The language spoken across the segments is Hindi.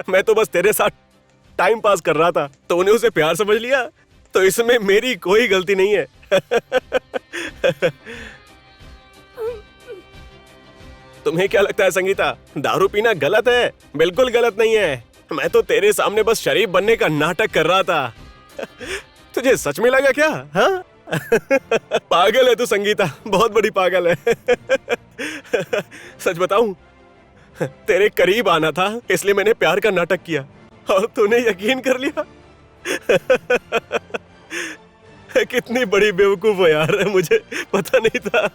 मैं तो बस तेरे साथ टाइम पास कर रहा था, तूने उसे प्यार समझ लिया, तो इसमें मेरी कोई गलती नहीं है। तुम्हें क्या लगता है संगीता, दारू पीना गलत है? बिल्कुल गलत नहीं है। मैं तो तेरे सामने बस शरीफ बनने का नाटक कर रहा था। तुझे सच में लगा क्या? हाँ? पागल है तू संगीता, बहुत बड़ी पागल है। सच बताऊं, तेरे करीब आना था इसलिए मैंने प्यार का नाटक किया और तूने यकीन कर लिया। कितनी बड़ी बेवकूफ हो यार, मुझे पता नहीं था।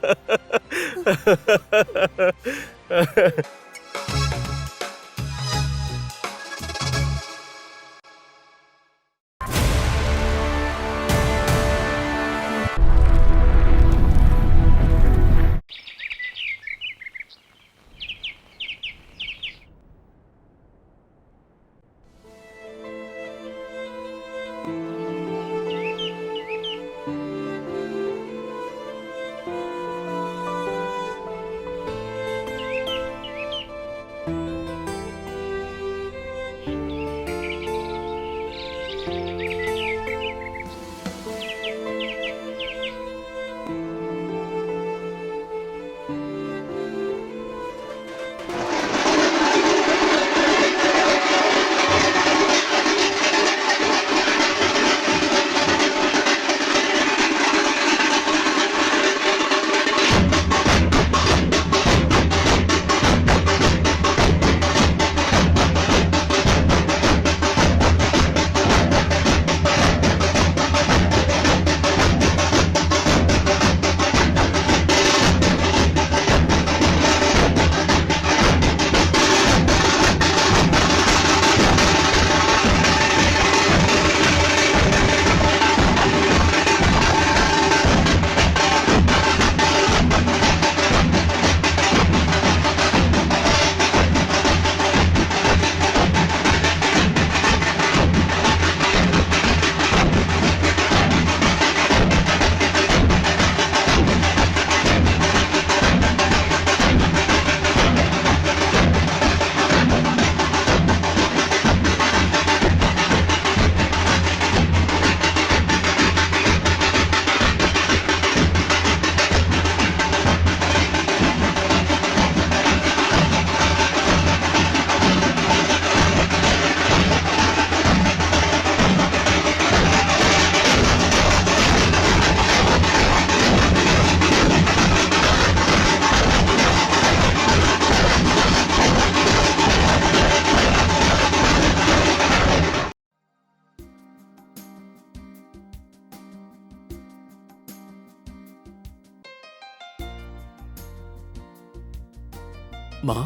माँ,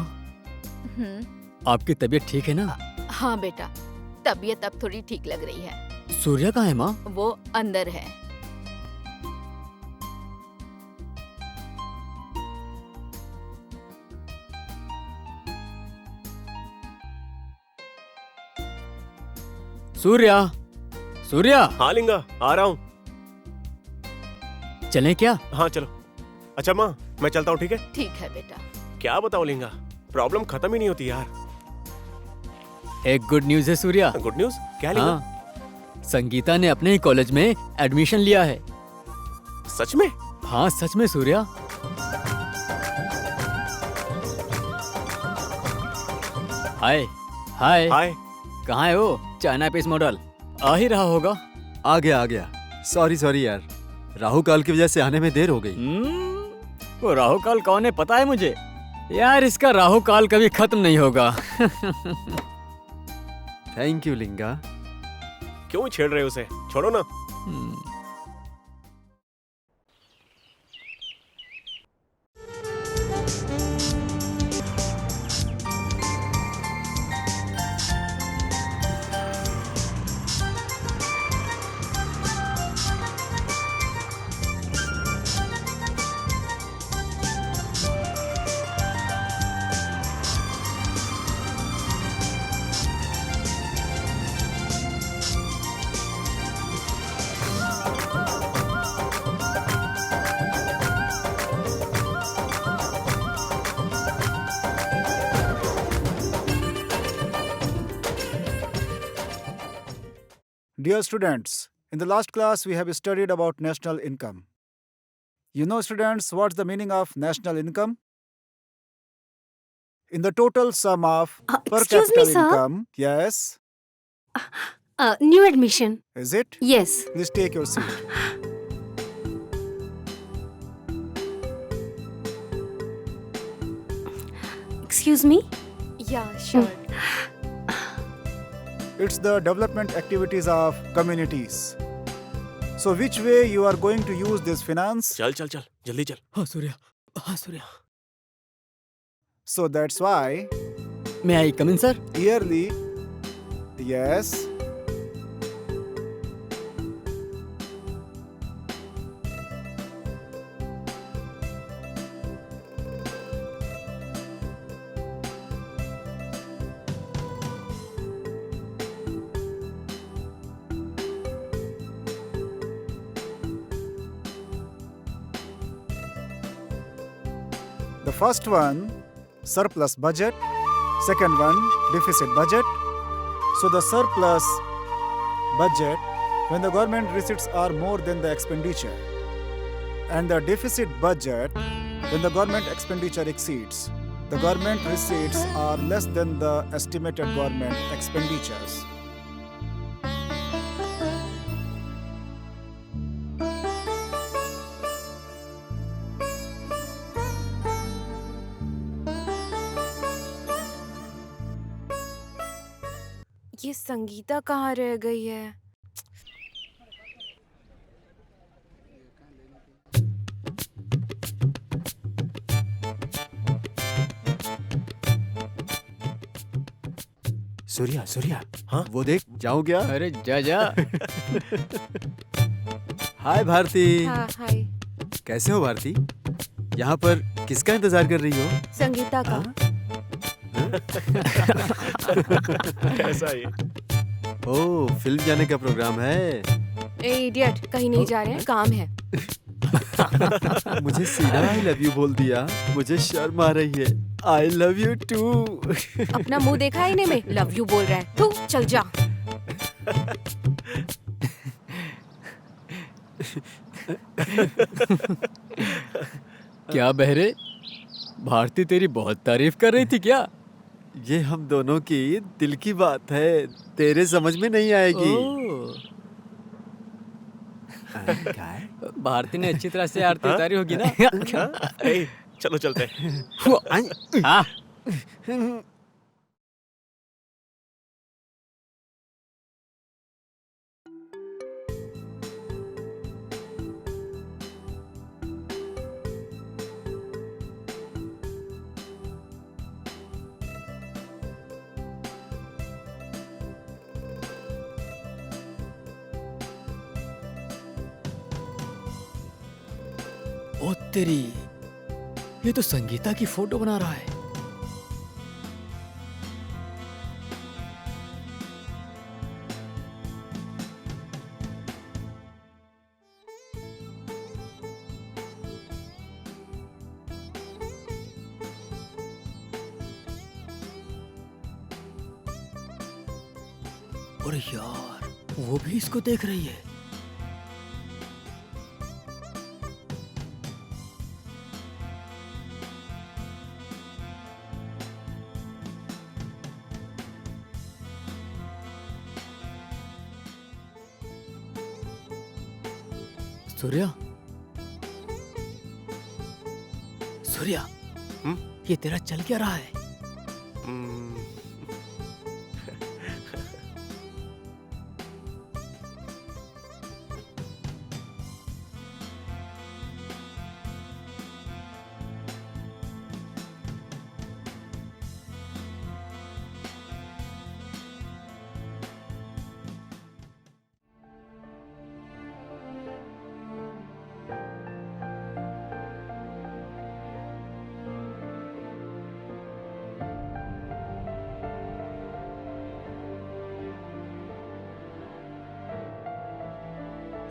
आपकी तबीयत ठीक है ना? हाँ बेटा, तबीयत अब थोड़ी ठीक लग रही है। सूर्या कहाँ है माँ? वो अंदर है। सूर्या, सूर्या, हाँ लिंगा, आ रहा हूँ। चलें क्या? हाँ चलो। अच्छा माँ, मैं चलता हूँ, ठीक है? ठीक है बेटा। क्या बताओ लिंगा, प्रॉब्लम खत्म ही नहीं होती यार। एक गुड न्यूज़ है सूर्या। Good news? क्या लिंगा? हाँ, संगीता ने अपने ही कॉलेज में एडमिशन लिया है। सच में? हाँ सच में सूर्या। हाय हाय, हाय। कहाँ है वो चाइना पीस मॉडल? आ ही रहा होगा। आ गया। सॉरी यार, राहु काल की वजह से आने में देर हो गई। वो राहु काल कौन है पता है मुझे? यार इसका राहु काल कभी खत्म नहीं होगा। Thank you Linga. क्यों छेड़ रहे हो उसे? छोड़ो ना। Dear students, in the last class we have studied about national income. You know, students, what's the meaning of national income? In the total sum of per Excuse capita me, sir. income. Yes, New admission. is it? Yes. Please take your seat. Excuse me. Yeah, sure. It's the development activities of communities. So, which way you are going to use this finance? चल चल चल जल्दी चल. हाँ सूर्या, हाँ Surya. So, that's why May I come in, sir? yearly, yes, the first one, surplus budget. Second one, deficit budget. So the surplus budget, when the government receipts are more than the expenditure. And the deficit budget, when the government expenditure exceeds. The government receipts are less than the estimated government expenditures. ये संगीता कहाँ रह गई है? सूर्या सूर्या, हाँ? वो देख, जाऊं क्या? अरे जा जा. हाय भारती. हाँ, हाय। कैसे हो भारती? यहाँ पर किसका इंतजार कर रही हो? संगीता का। हाँ? ऐसा ही. ओह, फिल्म जाने का प्रोग्राम है. ए इडियट, कहीं नहीं जा रहे हैं, काम है। मुझे सीधा आई लव यू बोल दिया. मुझे शर्म आ रही है. I love you too. अपना मुंह देखा है इन्हें में, लव यू बोल रहा है। तू चल जा। क्या बहरे? भारती तेरी बहुत तारीफ कर रही थी क्या? ये हम दोनों की दिल की बात है. तेरे समझ में नहीं आएगी. ओह, क्या है? भारती ने अच्छी तरह से आरती उतारी होगी ना? हाँ? ए, चलो चलते हैं. हाँ. ओ तेरी, ये तो संगीता की फोटो बना रहा है. अरे यार, वो भी इसको देख रही है. सूर्या, सूर्या, ये तेरा चल क्या रहा है? हम्म,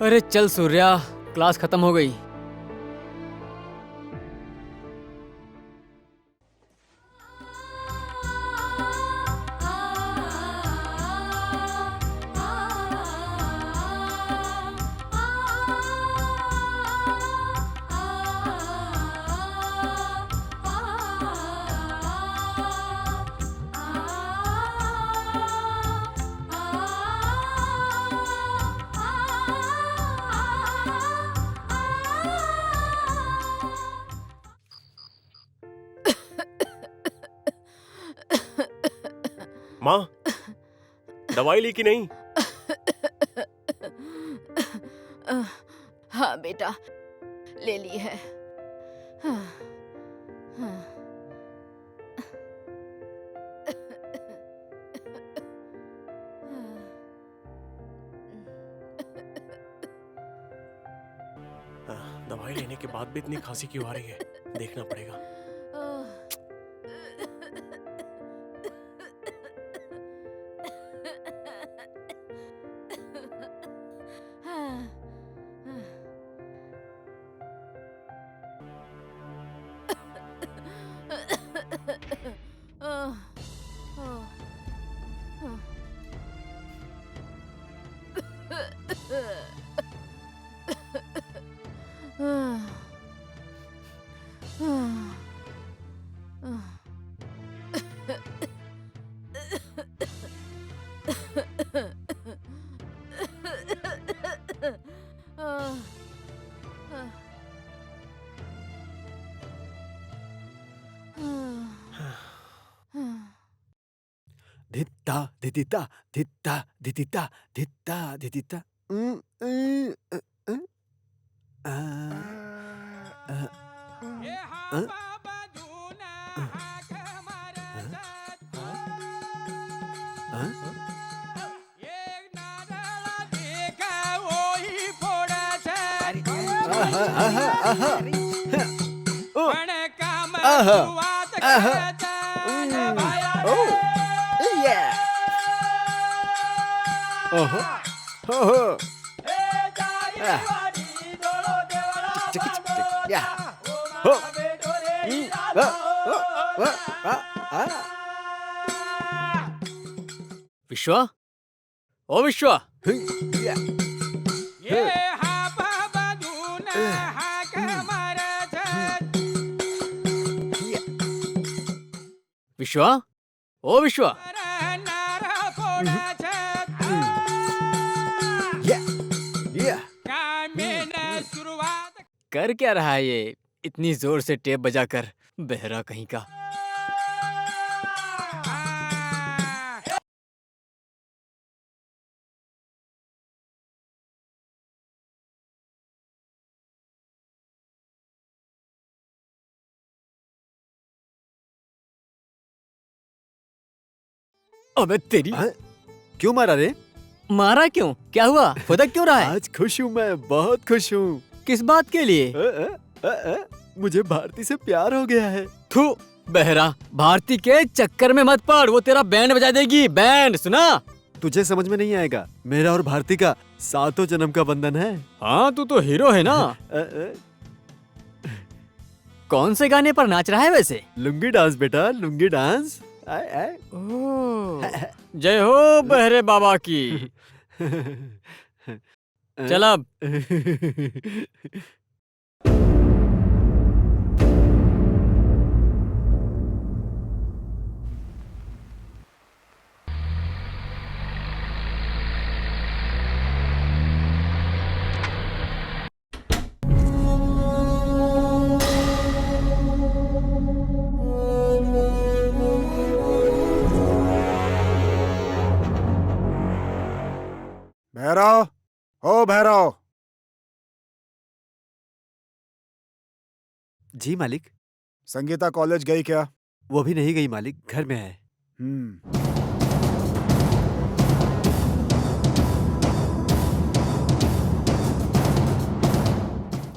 अरे चल सूर्या, क्लास खत्म हो गई. माँ, दवाई ली कि नहीं? हाँ बेटा, ले ली है। हाँ, हाँ। दवाई लेने के बाद भी इतनी खांसी क्यों आ रही है? देखना पड़ेगा। धित्ता धितिता धित्ता धितिता धित्ता धितिता विश्वा, ओ विश्वा, विश्वा, ओ विश्वा, कर क्या रहा है ये इतनी जोर से टेप बजाकर, बहरा कहीं का। अबे तेरी, क्यों मारा रे? मारा क्यों? क्या हुआ? फुदक क्यों रहा है? आज खुश हूँ, मैं बहुत खुश हूँ। किस बात के लिए? मुझे भारती से प्यार हो गया है। थू बहरा, भारती के चक्कर में मत पड़, वो तेरा बैंड बजा देगी। बैंड सुना? तुझे समझ में नहीं आएगा, मेरा और भारती का 7 जन्म का बंधन है। हाँ, तू तो हीरो है ना। कौन से गाने पर नाच रहा है वैसे? लुंगी डांस बेटा, लुंगी डांस। आए आए। जय हो बहरे बाबा की। चल अब। भैरव, ओ भैरव। जी मालिक। संगीता कॉलेज गई क्या? वो भी नहीं गई मालिक, घर में है।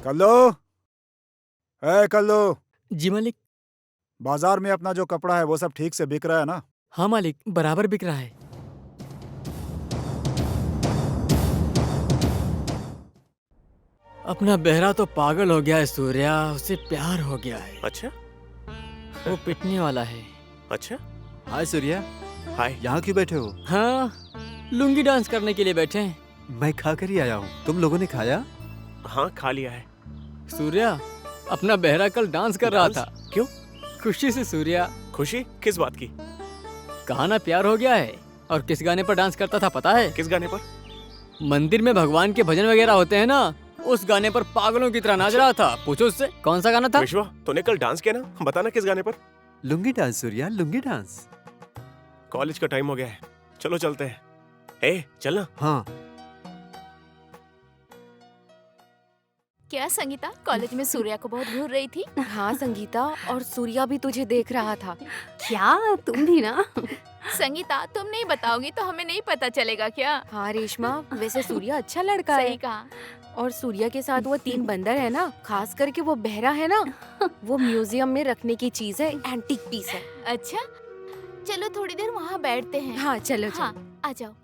कल्लू, ए कल्लू, जी मालिक। बाजार में अपना जो कपड़ा है वो सब ठीक से बिक रहा है ना? हाँ मालिक, बराबर बिक रहा है। अपना बहरा तो पागल हो गया है सूर्या, उसे प्यार हो गया है। अच्छा, वो पिटने वाला है। अच्छा। हाय सूर्या। हाय। यहाँ क्यों बैठे हो? हाँ, लुंगी डांस करने के लिए बैठे हैं। मैं खा कर ही आया हूँ, तुम लोगों ने खाया? हाँ, खा लिया है। सूर्या, अपना बहरा कल डांस कर रहा था। क्यों? खुशी से सूर्या। खुशी किस बात की? कहा ना प्यार हो गया है। और किस गाने पर डांस करता था पता है? किस गाने पर? मंदिर में भगवान के भजन वगैरह होते हैं ना, उस गाने पर पागलों की तरह नाच रहा था। पूछो उससे कौन सा गाना था। विश्वा, तूने कल डांस किया ना, बताना किस गाने पर? Lungi dance Surya, lungi dance. College का टाइम हो गया है, चलो चलते हैं। ए चलना। हाँ क्या संगीता, कॉलेज में सूर्या को बहुत घूर रही थी? हाँ संगीता, और सूर्या भी तुझे देख रहा था। क्या तुम भी ना? संगीता, तुम नहीं बताओगी तो हमें नहीं पता चलेगा क्या? हाँ रेशमा, वैसे सूर्या अच्छा लड़का सही है। कहा। और सूर्या के साथ वो 3 बंदर है ना, खास करके वो बहरा है ना, वो म्यूजियम में रखने की चीज है, एंटीक पीस है। अच्छा, चलो थोड़ी देर वहाँ बैठते हैं। हाँ चलो हाँ, चलो। आ जाओ।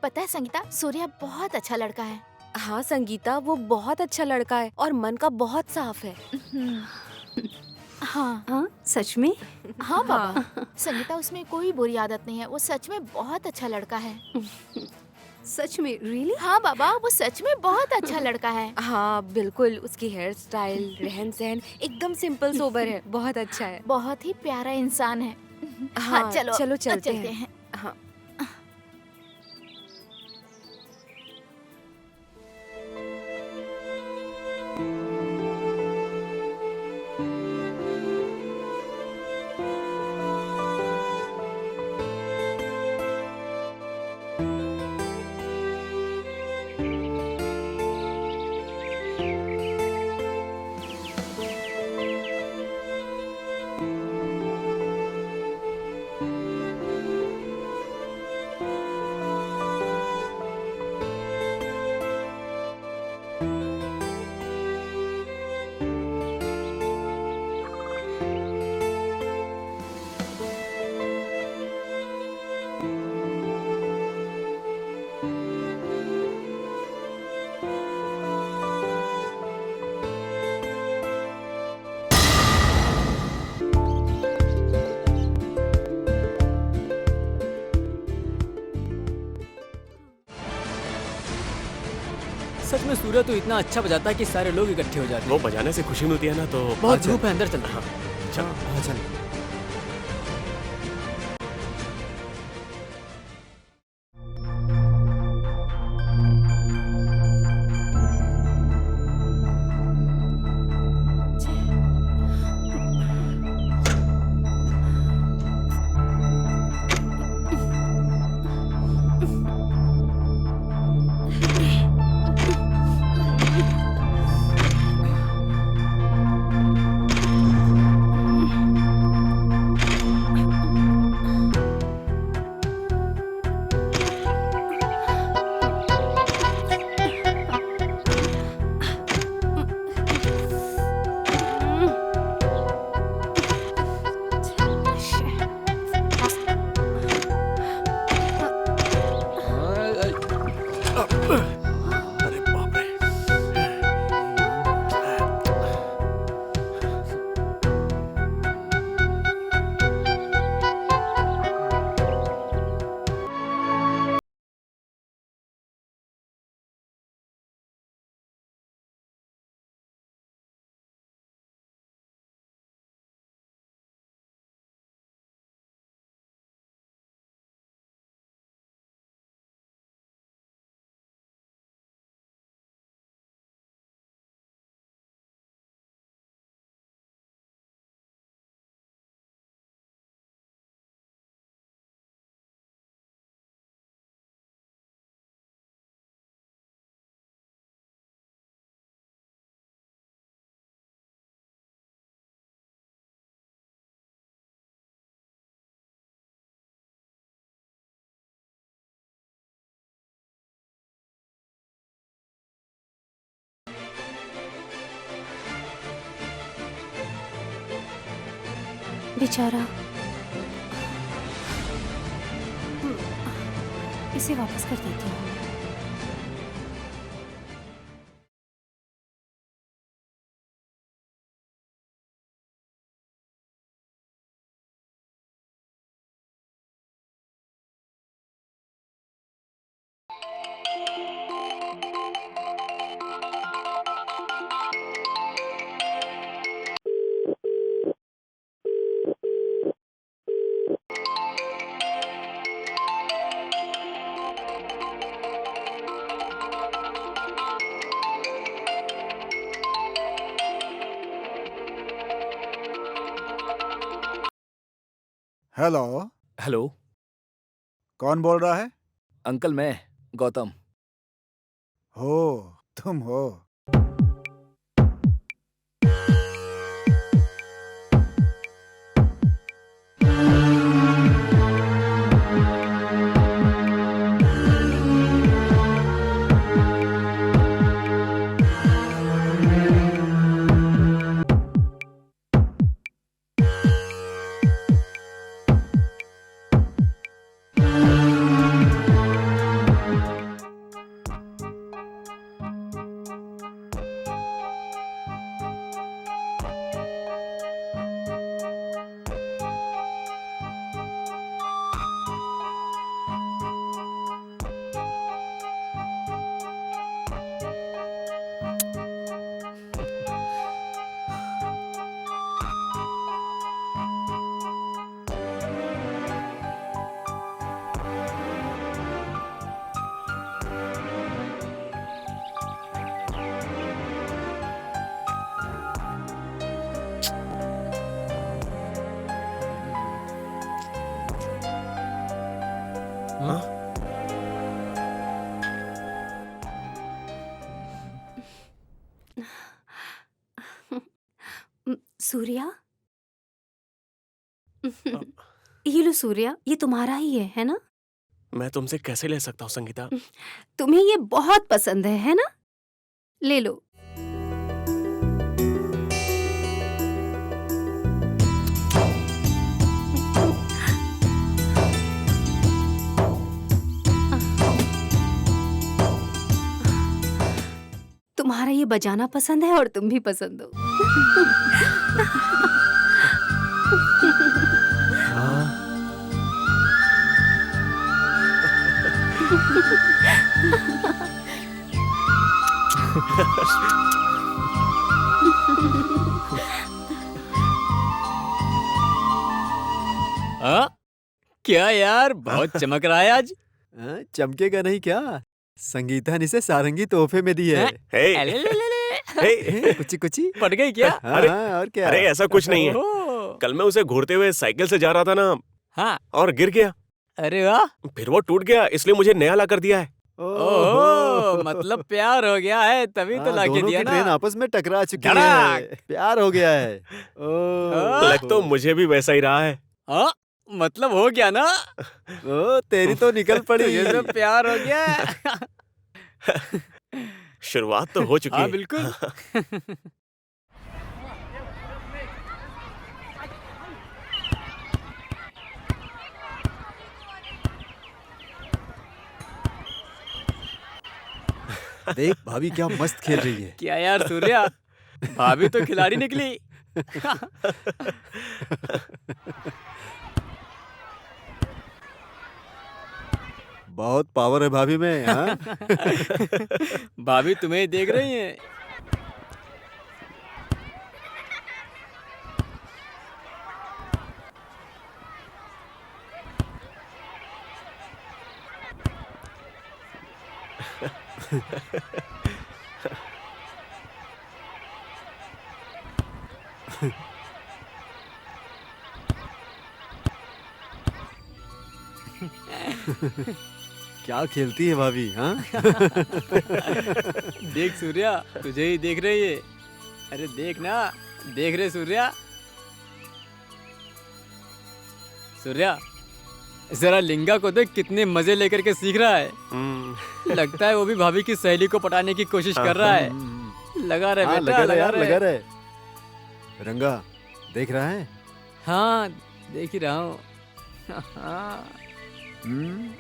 पता है संगीता, सूर्या बहुत अच्छा लड़का है। हाँ संगीता, वो बहुत अच्छा लड़का है और मन का बहुत साफ है। हाँ हाँ सच में? हाँ बाबा, संगीता उसमें कोई बुरी आदत नहीं है, वो सच में बहुत अच्छा लड़का है। सच में? रियली? हाँ बाबा, वो सच में बहुत अच्छा लड़का है। हाँ बिल्कुल, उसकी हेयर स्टाइल, रहन सहन एकदम सिंपल सोबर है, बहुत अच्छा है। बहुत ही प्यारा इंसान है। हाँ चलो चलो चलते चलते हैं। हैं। हाँ सच में सूर्या तो इतना अच्छा बजाता है कि सारे लोग इकट्ठे हो जाते हैं। वो बजाने से खुशी मिलती है ना, तो बहुत अच्छा। धूप है, अंदर चलते हैं। चल। हाँ चल। अरे बाप रे। बेचारा। इसे वापस कर देती हूँ। हेलो, हेलो कौन बोल रहा है? अंकल, मैं गौतम। हो, तुम हो। सूर्या, ये लो सूर्या, ये तुम्हारा ही है ना? मैं तुमसे कैसे ले सकता हूँ संगीता? तुम्हें ये बहुत पसंद है ना? ले लो। तुम्हारा ये बजाना पसंद है और तुम भी पसंद हो। हाँ? क्या यार, बहुत चमक रहा है आज। हाँ, चमकेगा नहीं क्या? संगीता ने इसे सारंगी तोहफे में दी है। हे, हे, कुची कुची। पट गई क्या? हाँ, अरे, हाँ, और क्या? अरे ऐसा कुछ नहीं है। ओह, कल मैं उसे घूरते हुए साइकिल से जा रहा था ना, हाँ, और गिर गया। अरे वाह, फिर वो टूट गया, इसलिए मुझे नया ला कर दिया है। ओह, मतलब प्यार हो गया है, तभी तो हाँ, लाके दोनों दिया की ना। ट्रेन आपस में टकरा चुकी धड़ाक। है। प्यार हो गया है। ओह, लग तो मुझे भी वैसा ही रहा है। हाँ, मतलब हो गया ना। ओ, तेरी तो निकल पड़ी। तुझे तो प्यार हो गया है। शुरुआत तो हो चुकी हाँ है। बिल्कुल। देख भाभी क्या मस्त खेल रही है। क्या यार सूर्या, भाभी तो खिलाड़ी निकली। बहुत पावर है भाभी में। हाँ? भाभी तुम्हें ही देख रही हैं। क्या खेलती है भाभी। हाँ? देख सूर्या, तुझे ही देख रही है। अरे देख ना, देख रहे सूर्या। सूर्या, जरा लिंगा को देख, कितने मजे लेकर के सीख रहा है। लगता है वो भी भाभी की सहेली को पटाने की कोशिश कर रहा है। लगा रहे हाँ, बेटा, लगा रहे यार, रहे। लगा रहे। रंगा देख रहा है। हाँ, देख ही रहा हूँ। हाँ। हम्म,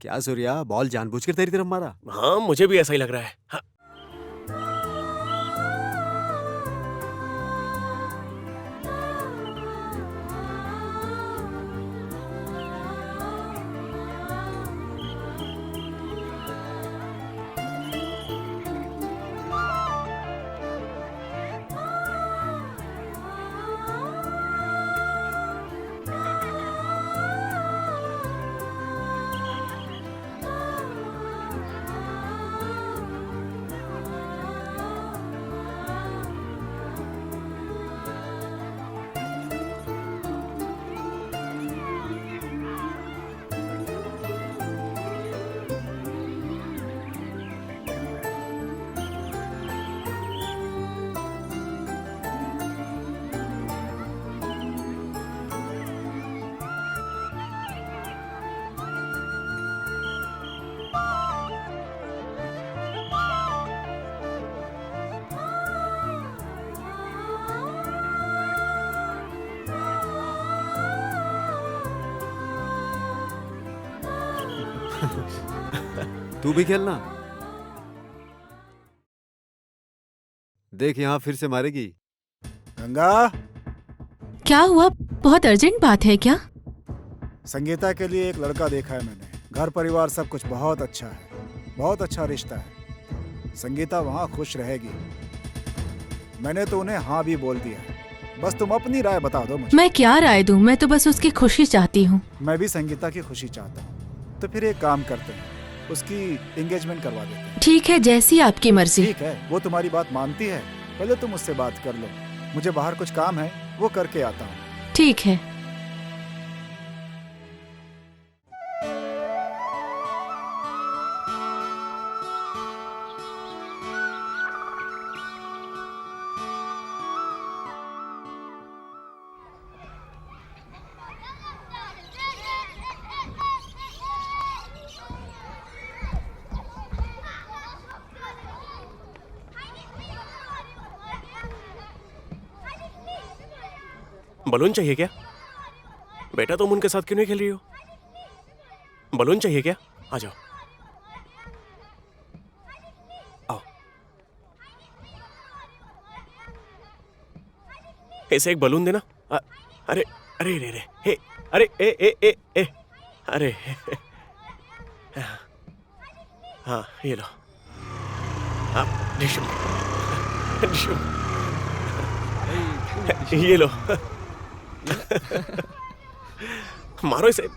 क्या सूर्या, बॉल जानबूझकर तेरी तरफ मारा? हाँ मुझे भी ऐसा ही लग रहा है। हाँ। तू भी खेलना। देख यहाँ फिर से मारेगी। गंगा, क्या हुआ? बहुत अर्जेंट बात है क्या? संगीता के लिए एक लड़का देखा है मैंने। घर परिवार सब कुछ बहुत अच्छा है, बहुत अच्छा रिश्ता है। संगीता वहाँ खुश रहेगी। मैंने तो उन्हें हाँ भी बोल दिया है। बस तुम अपनी राय बता दो मुझे। मैं क्या राय दूं? मैं तो बस उसकी खुशी चाहती हूँ। मैं भी संगीता की खुशी चाहता हूँ। तो फिर एक काम करते हैं, उसकी एंगेजमेंट करवा देते हैं। ठीक है, जैसी आपकी मर्जी। ठीक है, वो तुम्हारी बात मानती है। पहले तुम उससे बात कर लो। मुझे बाहर कुछ काम है, वो करके आता हूँ। ठीक है। बलून चाहिए क्या? बेटा तुम उनके साथ क्यों नहीं खेल रही हो? बलून चाहिए क्या? आ जाओ, आओ। इसे एक बलून देना। अरे अरे अरे अरे हे, अरे ए ए ए ए अरे हाँ ये लो। डिशुम डिशुम, ये लो। मारो इसे,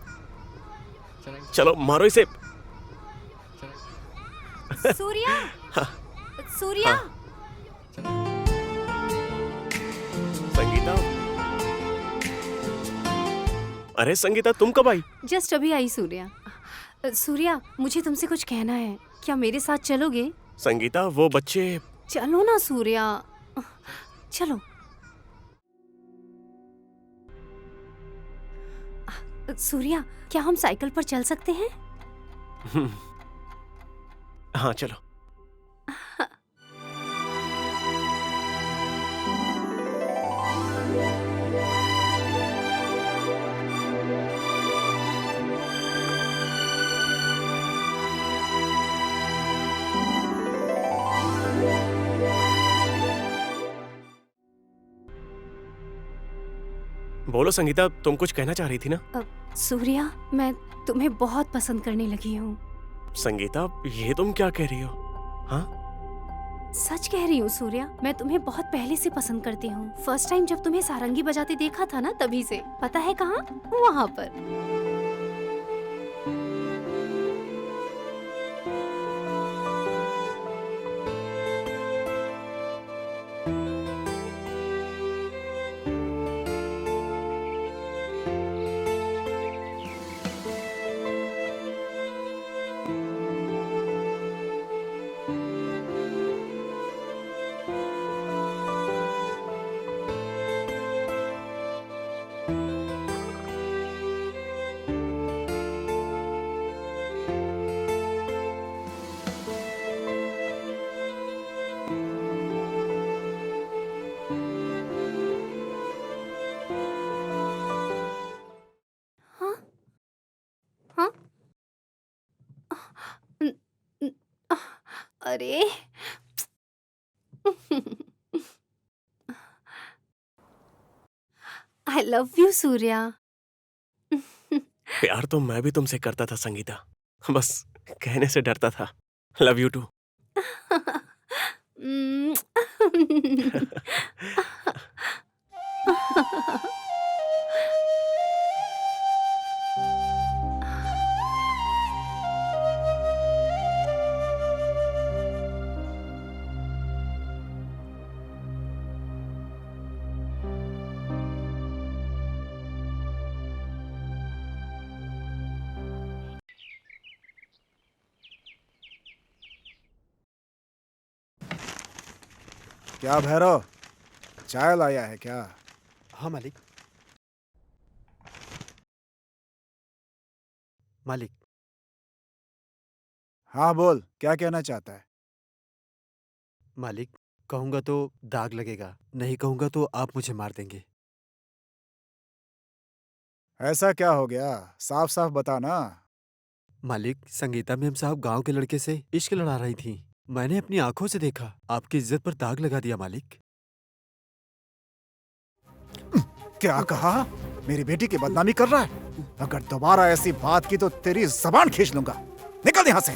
चलो मारो इसे। सूर्या, हाँ। सूर्या। संगीता, अरे संगीता तुम कब आई? जस्ट अभी आई सूर्या। सूर्या, मुझे तुमसे कुछ कहना है। क्या मेरे साथ चलोगे? संगीता वो बच्चे। चलो ना सूर्या, चलो। सूर्या, क्या हम साइकिल पर चल सकते हैं? हाँ चलो। बोलो संगीता, तुम कुछ कहना चाह रही थी ना? सूर्या, मैं तुम्हें बहुत पसंद करने लगी हूँ। संगीता ये तुम क्या कह रही हो? हाँ सच कह रही हूँ सूर्या, मैं तुम्हें बहुत पहले से पसंद करती हूँ। फर्स्ट टाइम जब तुम्हें सारंगी बजाते देखा था ना, तभी से। पता है कहाँ? वहाँ पर। अरे आई लव यू सूर्या। प्यार तो मैं भी तुमसे करता था संगीता, बस कहने से डरता था। Love you too. क्या भैरव, चाय लाया है क्या? हाँ मालिक। मालिक, हाँ बोल, क्या कहना चाहता है? मालिक, कहूंगा तो दाग लगेगा, नहीं कहूंगा तो आप मुझे मार देंगे। ऐसा क्या हो गया, साफ साफ बता ना। मालिक, संगीता मैम साहब गांव के लड़के से इश्क लड़ा रही थी। मैंने अपनी आंखों से देखा, आपकी इज्जत पर दाग लगा दिया मालिक। क्या कहा? मेरी बेटी की बदनामी कर रहा है? अगर दोबारा ऐसी बात की तो तेरी जबान खींच लूंगा। निकल यहां से।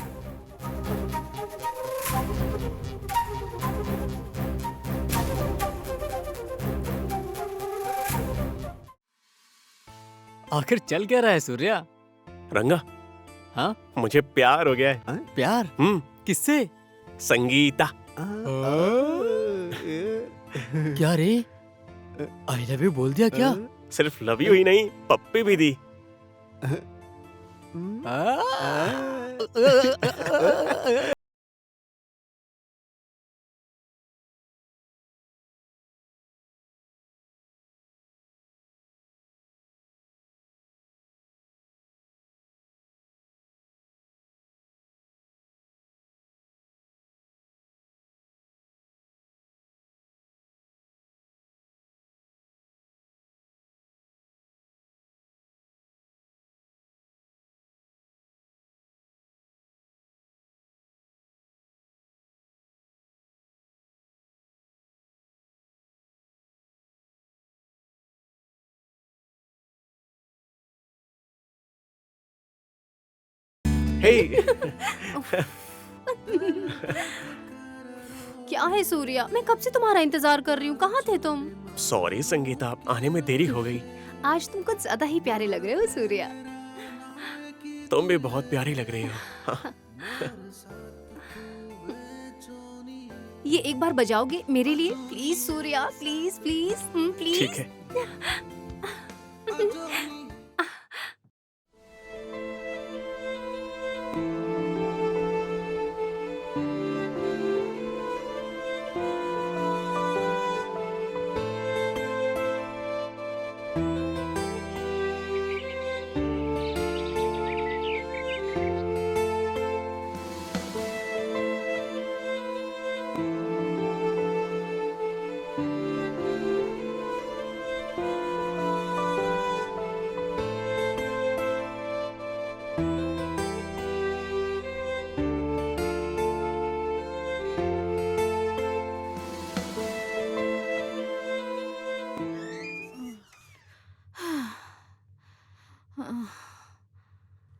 आखिर चल क्या रहा है सूर्या? रंगा, हाँ? मुझे प्यार हो गया है। प्यार? किससे? संगीता। क्या रे? आई लव यू बोल दिया क्या? सिर्फ लव यू ही नहीं, पप्पी भी दी। हे, क्या है सूर्या, मैं कब से तुम्हारा इंतजार कर रही हूँ, कहाँ थे तुम? सॉरी संगीता, आने में देरी हो गई। आज तुम कुछ ज्यादा ही प्यारे लग रहे हो सूर्या। तुम भी बहुत प्यारी लग रही हो। हाँ। ये एक बार बजाओगे मेरे लिए please Surya, please please please. ठीक है।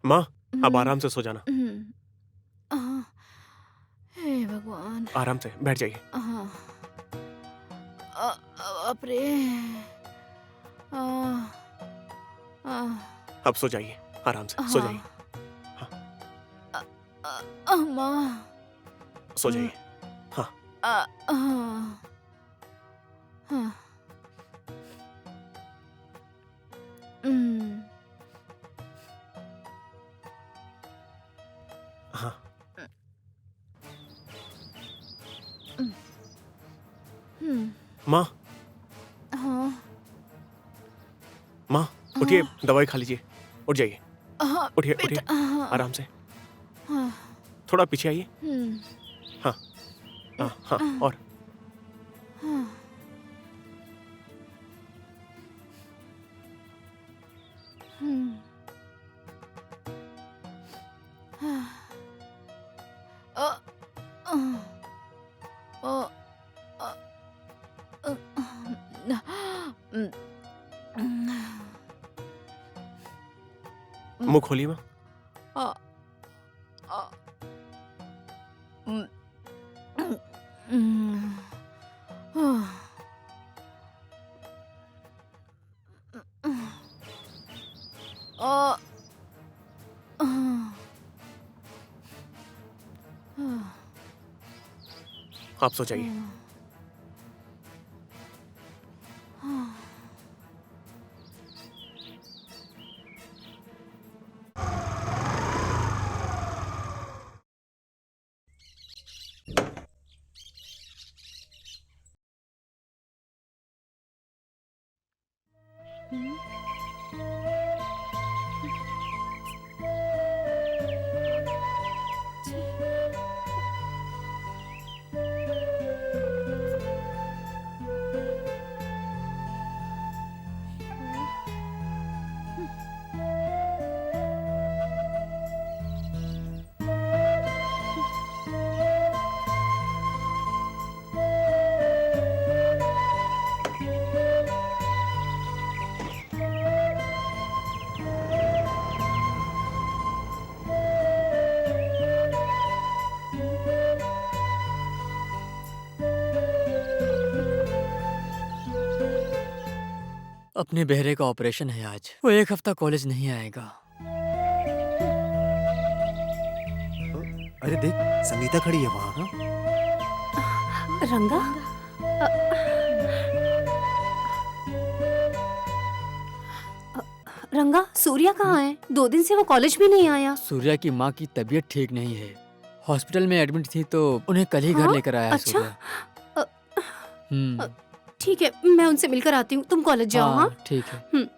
माँ, अब आराम से सो जाना। हे भगवान। आराम से बैठ जाइए। बाप रे। अब सो जाइए, आराम से सो जाइए। माँ। सो जाइए। हाँ। हाँ। माँ, हाँ। माँ उठिए, दवाई खा लीजिए। उठ जाइए, हाँ, उठिए बेटा, उठिए, हाँ। आराम से। हाँ। थोड़ा पीछे आइए। हम्म। हाँ हाँ हाँ, और हाँ। हाँ। मुंह खोलिए माँ। आप सो जाइए। अपने बहरे का ऑपरेशन है आज, वो एक हफ्ता कॉलेज नहीं आएगा। अरे देख, संगीता खड़ी है वहाँ। हाँ? रंगा, रंगा, सूर्या कहाँ है? 2 दिन से वो कॉलेज भी नहीं आया। सूर्या की माँ की तबीयत ठीक नहीं है, हॉस्पिटल में एडमिट थी तो उन्हें कल ही घर लेकर आया है अच्छा? सूर्या। ठीक है, मैं उनसे मिलकर आती हूँ, तुम कॉलेज जाओ। हाँ, ठीक है।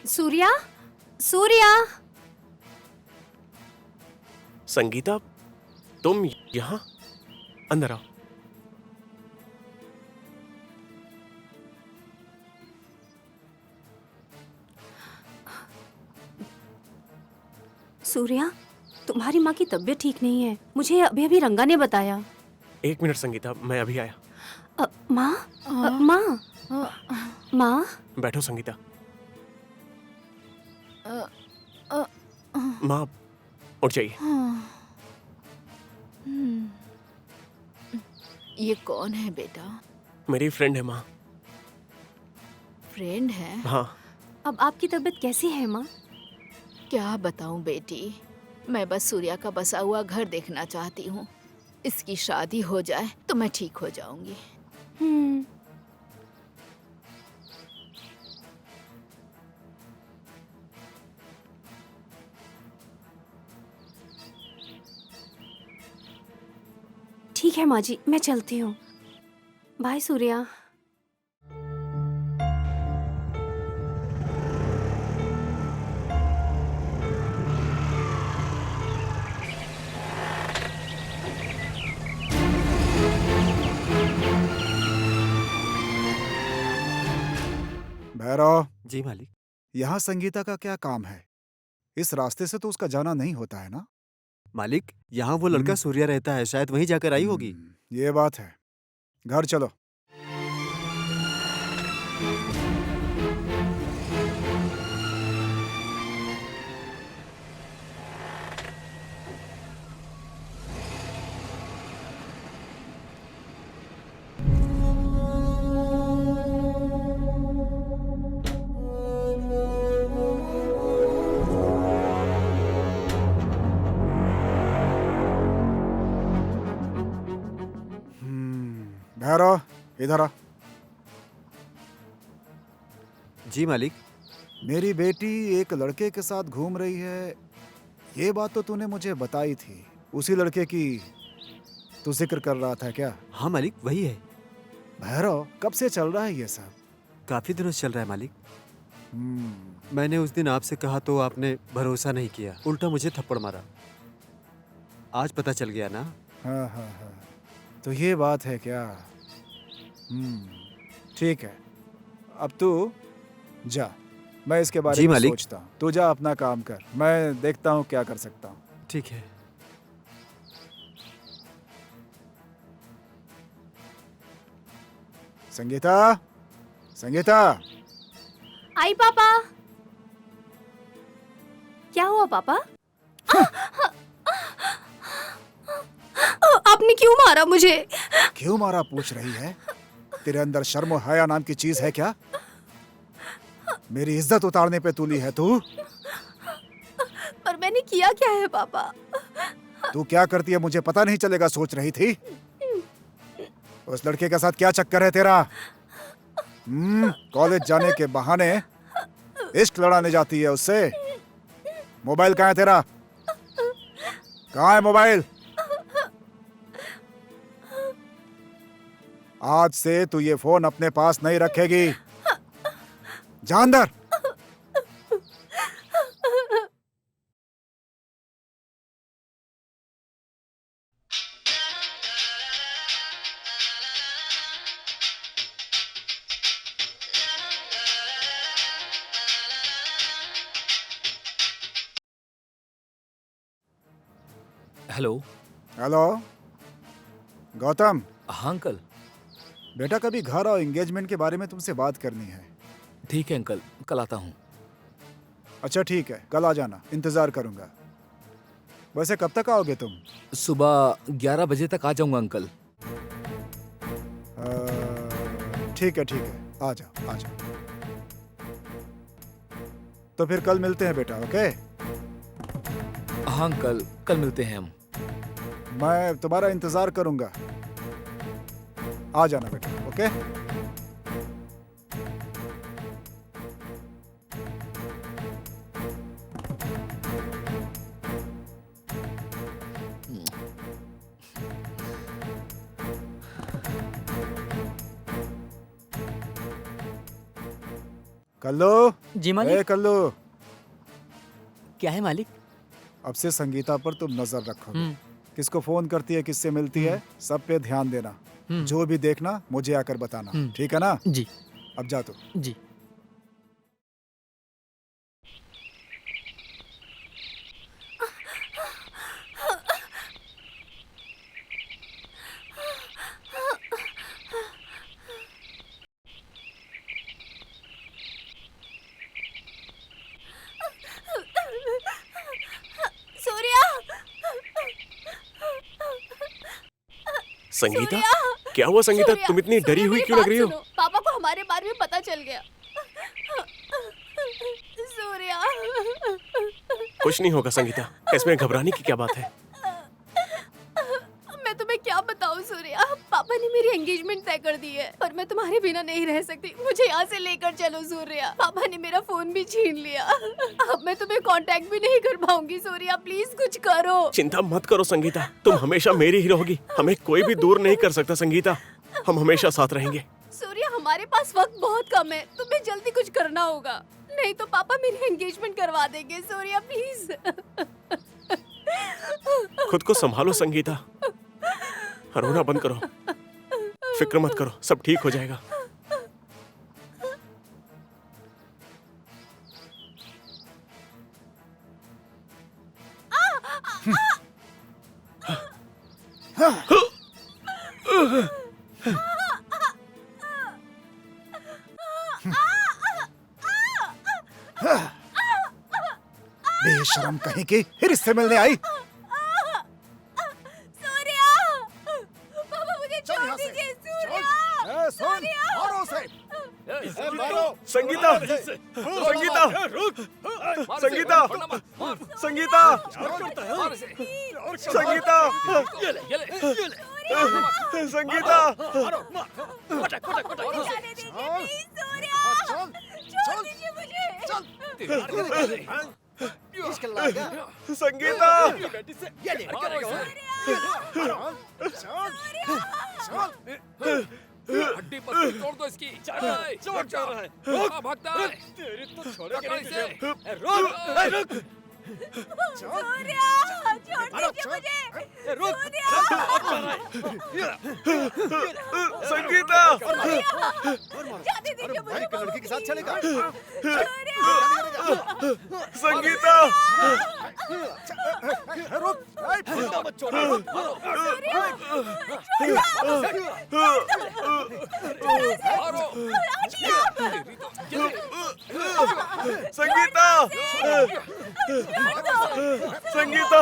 सूर्या, सूर्या। संगीता, तुम यहाँ? अंदर आओ। सूर्या, तुम्हारी माँ की तबीयत ठीक नहीं है, मुझे अभी अभी रंगा ने बताया। 1 मिनट संगीता, मैं अभी आया। माँ, माँ, माँ। बैठो संगीता। माँ, उठ जाइए। ये कौन है बेटा? मेरी फ्रेंड है माँ। फ्रेंड है? हाँ। अब आपकी तबीयत कैसी है माँ? क्या बताऊं बेटी, मैं बस सूर्या का बसा हुआ घर देखना चाहती हूँ। इसकी शादी हो जाए तो मैं ठीक हो जाऊंगी। ठीक है माँ जी, मैं चलती हूँ। बाय सूर्या। भैरव। जी मालिक। यहाँ संगीता का क्या काम है? इस रास्ते से तो उसका जाना नहीं होता है ना? मालिक, यहाँ वो लड़का सूर्या रहता है, शायद वहीं जाकर आई होगी। ये बात है। घर चलो। भैरव, इधर आ। जी मालिक। मेरी बेटी एक लड़के के साथ घूम रही है, ये बात तो तूने मुझे बताई थी। उसी लड़के की तू जिक्र कर रहा था क्या? हाँ मालिक, वही है। भैरव, कब से चल रहा है ये सब? काफी दिनों से चल रहा है मालिक। मैंने उस दिन आपसे कहा तो आपने भरोसा नहीं किया, उल्टा मुझे थप्पड़ मारा। आज पता चल गया ना। हाँ हाँ हाँ, तो ये बात है क्या? ठीक है, अब तू जा, मैं इसके बारे जी में मालिक। सोचता हूँ। तू जा अपना काम कर, मैं देखता हूँ क्या कर सकता हूँ। ठीक है। संगीता, संगीता, आई पापा। क्या हुआ पापा? आपने क्यों मारा मुझे? क्यों मारा पूछ रही है? तेरे अंदर शर्म और हया नाम की चीज है क्या? मेरी इज्जत उतारने पे तुली है तू? पर मैंने किया क्या है पापा? तू क्या करती है मुझे पता नहीं चलेगा सोच रही थी। उस लड़के के साथ क्या चक्कर है तेरा? कॉलेज जाने के बहाने इश्क लड़ाने जाती है उससे। मोबाइल कहाँ है तेरा? कहाँ है मोबाइल? आज से तू ये फोन अपने पास नहीं रखेगी। जा अंदर। हेलो। हेलो गौतम। हाँ अंकल। बेटा कभी घर और एंगेजमेंट के बारे में तुमसे बात करनी है। ठीक है अंकल, कल आता हूँ। अच्छा ठीक है, कल आ जाना, इंतजार करूंगा। वैसे कब तक आओगे तुम? सुबह 11 बजे तक आ जाऊंगा अंकल। ठीक है ठीक है, आ जाओ आ जाओ। तो फिर कल मिलते हैं बेटा, ओके? हाँ अंकल, कल मिलते हैं हम। मैं तुम्हारा इंतजार करूंगा। आ जाना बेटा, ओके? कल्लू। जी मालिक। ए कल्लू, क्या है मालिक? अब से संगीता पर तुम नजर रखोगे। किसको फोन करती है, किससे मिलती है, सब पे ध्यान देना। जो भी देखना मुझे आकर बताना, ठीक है ना? जी। अब जा तू। जी। संगीता, क्या हुआ संगीता? तुम इतनी डरी हुई क्यों लग रही हो? पापा को हमारे बारे में पता चल गया। सूर्या। कुछ नहीं होगा संगीता, इसमें घबराने की क्या बात है? मैं तुम्हें क्या बताऊं सूर्या, पापा ने मेरी एंगेजमेंट तय कर दी है, पर मैं तुम्हारे बिना नहीं रह सकती। मुझे यहाँ से लेकर चलो सूर्या। पापा ने मेरा फोन भी छीन लिया, अब मैं तुम्हें कांटेक्ट भी नहीं कर पाऊंगी। सूर्या प्लीज कुछ करो। चिंता मत करो संगीता, तुम हमेशा मेरी ही रहोगी। हमें कोई भी दूर नहीं कर सकता संगीता, हम हमेशा साथ रहेंगे। सूर्या हमारे पास वक्त बहुत कम है, तुम्हें जल्दी कुछ करना होगा, नहीं तो पापा मेरी एंगेजमेंट करवा देंगे। सूर्या प्लीज। खुद को संभालो संगीता, रोना बंद करो, फिक्र मत करो, सब ठीक हो जाएगा। बेशरम कहीं की, फिर इससे मिलने आई। संगीता, संगीता, संगीता, संगीता, संगीता, संगीता, संगीता, हड्डी पसली तोड़ दो इसकी। चल रहा है, भागता है। तेरी तो छोड़ेंगे नहीं तुझे। रुक। सूर्या, छोड़ दीजिए मुझे। संगीता, भाई के लड़की के साथ चलेगा। संगीता, रुक, मत छोड़ो। संगीता, संगीता,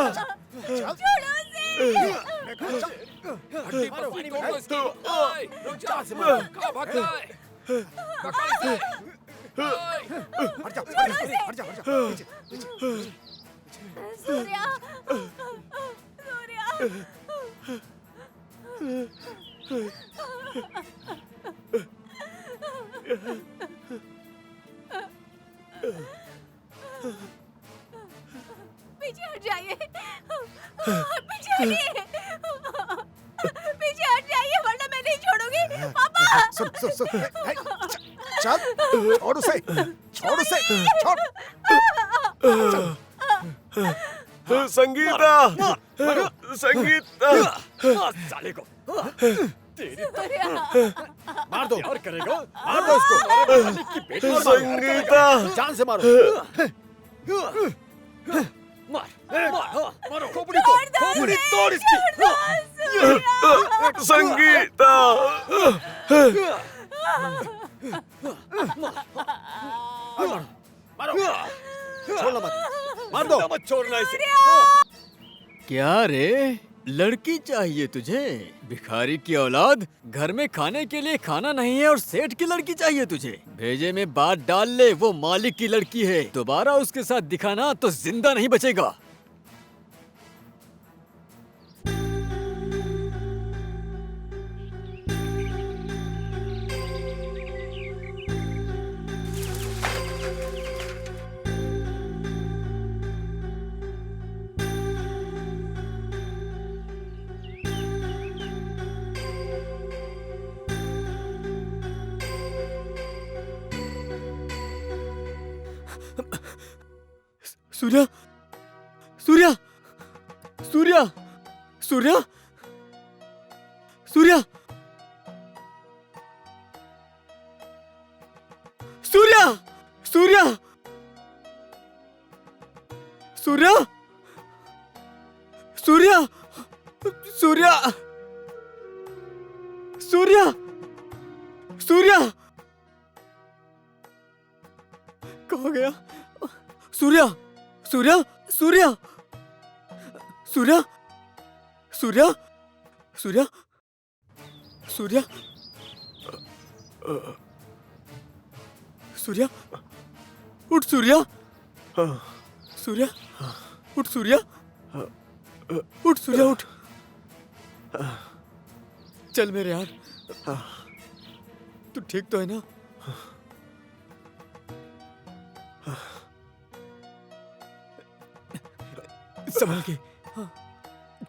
हड्डी पर पानी तोड़ दो इसकी। ओए, रुक जा। कहाँ भागता है? पकड़ इसे। ओए, हट जा, हट जा, पीछे, पीछे। सूर्या, सूर्या। पीछे हट जाइए, पीछे हटिए, पीछे हट जाइए वरना मैं नहीं छोड़ूंगी। पापा, सुन, चल, छोड़ उसे, छोड़। संगीता, संगीता, साले को। सूर्या, मार दो। और करेगा? मार दो इसको। संगीता, जान से मारो। मारो। खोपड़ी तोड़ इसकी। संगीता, मारो। छोड़ना मत। मार दो। मत छोड़ना इसे। क्या रे, लड़की चाहिए तुझे? भिखारी की औलाद, घर में खाने के लिए खाना नहीं है और सेठ की लड़की चाहिए तुझे? भेजे में बात डाल ले, वो मालिक की लड़की है। दोबारा उसके साथ दिखाना तो जिंदा नहीं बचेगा। सूर्या, सूर्या, सूर्या, सूर्या, सूर्या, सूर्या, सूर्या, सूर्या, सूर्या, सूर्या, सूर्या, सूर्या, कहाँ गया? सूर्या, सूर्या, सूर्या, सूर्या, सूर्या, सूर्या, सूर्या, सूर्या, उठ सूर्या, सूर्या, उठ सूर्या, उठ सूर्या, उठ। चल मेरे यार, तू ठीक तो है ना? संभल के, हाँ,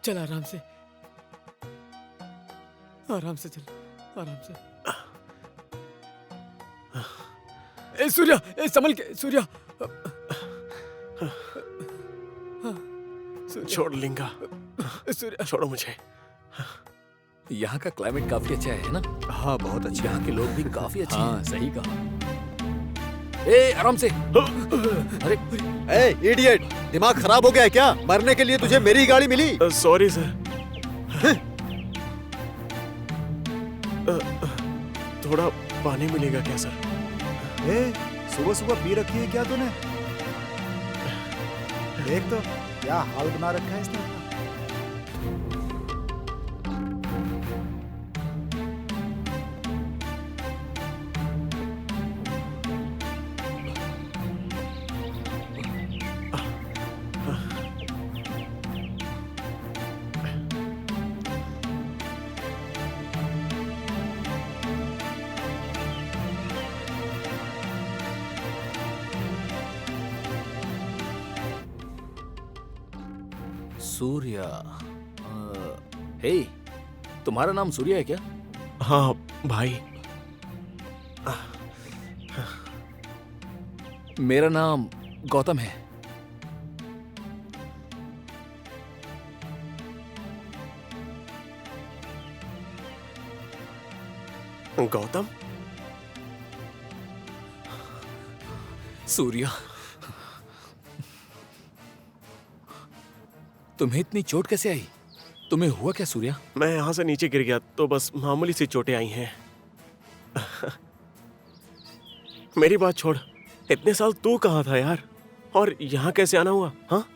चल आराम से, आराम से चल, आराम से। ए सूर्या, ए संभल के, सूर्या, छोड़ लिंगा, सूर्या, छोड़ो मुझे। यहाँ का क्लाइमेट काफी अच्छा है ना? हाँ, बहुत अच्छा। यहाँ के लोग भी काफी अच्छे हाँ सही कहा। हैं। ए, आराम से। अरे, ए इडियट, दिमाग खराब हो गया है क्या? मरने के लिए तुझे मेरी गाड़ी मिली? Sorry sir. थोड़ा पानी मिलेगा क्या सर? सुबह सुबह पी रखी है क्या तूने? देख तो क्या हाल बना रखा है इसने अपना। सूर्या। हे, तुम्हारा नाम सूर्या है क्या? हाँ भाई। मेरा नाम गौतम है। गौतम, सूर्या, तुम्हें इतनी चोट कैसे आई? तुम्हें हुआ क्या सूर्या? मैं यहाँ से नीचे गिर गया तो बस मामूली सी चोटें आई हैं। मेरी बात छोड़, इतने साल तू कहाँ था यार, और यहाँ कैसे आना हुआ? हाँ,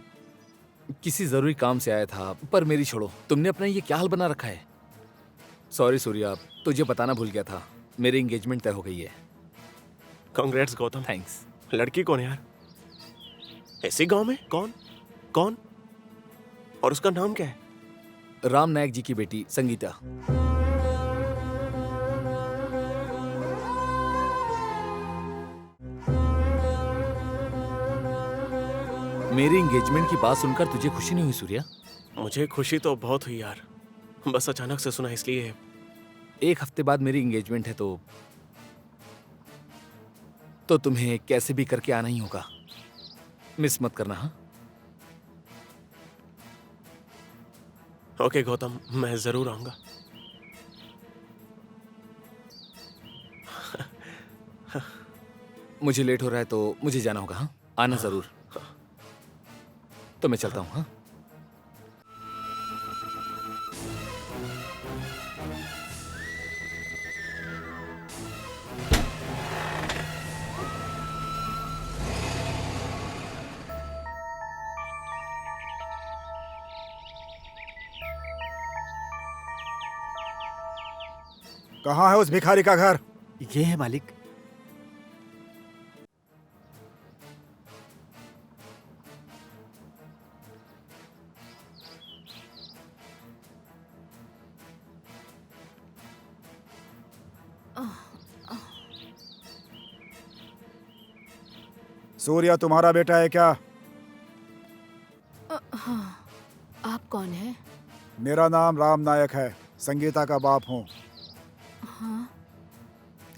किसी जरूरी काम से आया था, पर मेरी छोड़ो। तुमने अपना ये क्या हाल बना रखा है? सॉरी सूर्या, तुझे बताना भूल गया था, मेरी एंगेजमेंट तय हो गई है। कांग्रेट्स गौतम। थैंक्स। लड़की कौन है यार? ऐसे गांव में? कौन कौन? और उसका नाम क्या है? राम नायक जी की बेटी संगीता। मेरी एंगेजमेंट की बात सुनकर तुझे खुशी नहीं हुई सूर्या? मुझे खुशी तो बहुत हुई यार, बस अचानक से सुना इसलिए। एक हफ्ते बाद मेरी एंगेजमेंट है तो तुम्हें कैसे भी करके आना ही होगा। मिस मत करना। हाँ, ओके गौतम, मैं जरूर आऊंगा। मुझे लेट हो रहा है तो मुझे जाना होगा। हाँ, आना जरूर। तो मैं चलता हूँ। हाँ, कहाँ है उस भिखारी का घर? ये है मालिक। सूर्या तुम्हारा बेटा है क्या? हाँ, आप कौन हैं? मेरा नाम राम नायक है, संगीता का बाप हूँ। हाँ,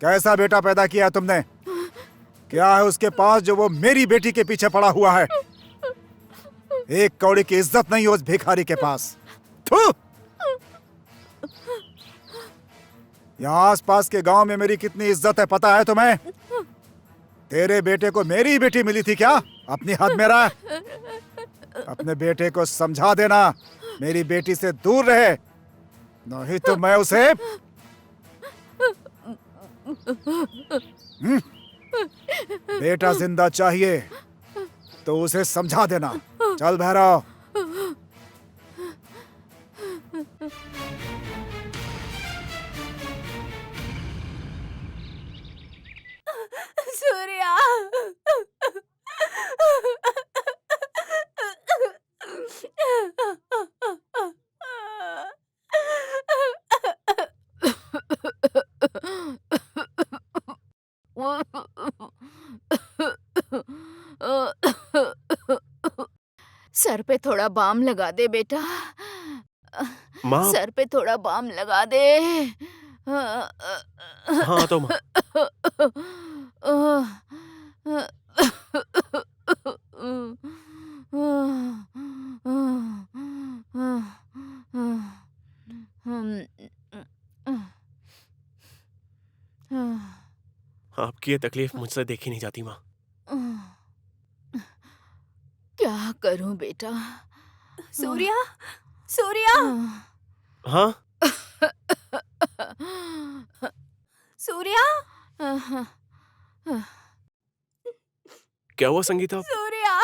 कैसा बेटा पैदा किया तुमने? क्या है उसके पास जो वो मेरी बेटी के पीछे पड़ा हुआ है? एक कौड़ी की इज्जत नहीं है उस भिखारी के पास। थू! यहाँ आसपास के गांव में मेरी कितनी इज्जत है पता है तुम्हें? तेरे बेटे को मेरी बेटी मिली थी क्या? अपनी हद में रह। अपने बेटे को समझा देना मेरी बेटी से दूर रहे, नहीं तो मैं उसे बेटा जिंदा चाहिए तो उसे समझा देना। चल भैरव। सूर्या, सर पे थोड़ा बाम लगा दे बेटा। माँ। सर पे थोड़ा बाम लगा दे। हाँ तो माँ। आपकी ये तकलीफ मुझसे देखी नहीं जाती माँ। क्या करूं बेटा? सूर्या, सूर्या, हाँ, सूर्या, क्या हुआ संगीता? सूर्या।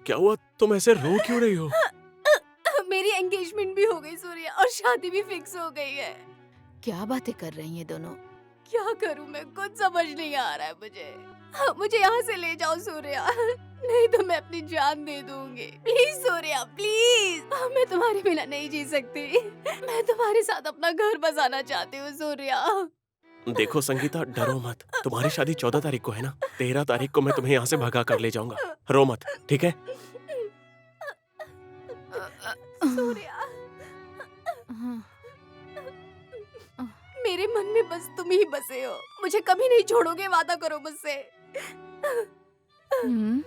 क्या हुआ? तुम ऐसे रो क्यों रही हो? मेरी एंगेजमेंट भी हो गई सूर्या, और शादी भी फिक्स हो गई है। क्या बातें कर रही हैं दोनों? क्या करूं मैं, कुछ समझ नहीं आ रहा है मुझे। मुझे यहाँ से ले जाओ सूर्या, नहीं तो मैं अपनी जान दे दूंगी। Please Surya, please. मैं तुम्हारे बिना नहीं जी सकती। मैं तुम्हारे साथ अपना घर बसाना चाहती हूँ सूर्या। देखो संगीता, डरो मत। तुम्हारी शादी 14 तारीख को है ना? 13 तारीख को मैं तुम्हें यहाँ से भगा कर ले जाऊंगा। रो मत, ठीक है? सूर्या, मेरे मन में बस तुम ही बसे हो। मुझे कभी नहीं छोड़ोगे, वादा करो मुझसे। हम्म?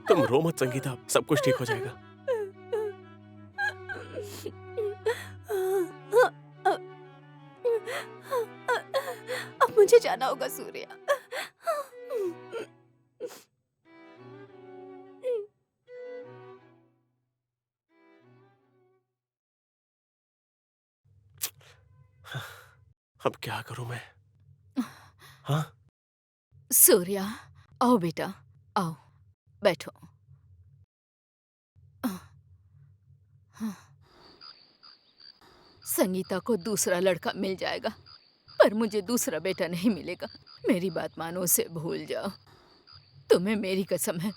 तुम रो मत संगीता, सब कुछ ठीक हो जाएगा। अब मुझे जाना होगा सूर्या। अब क्या करूं मैं? हाँ, सूर्या, आओ बेटा, आओ, बैठो। संगीता को दूसरा लड़का मिल जाएगा, पर मुझे दूसरा बेटा नहीं मिलेगा। मेरी बात मानो, उसे भूल जाओ। तुम्हें मेरी कसम है।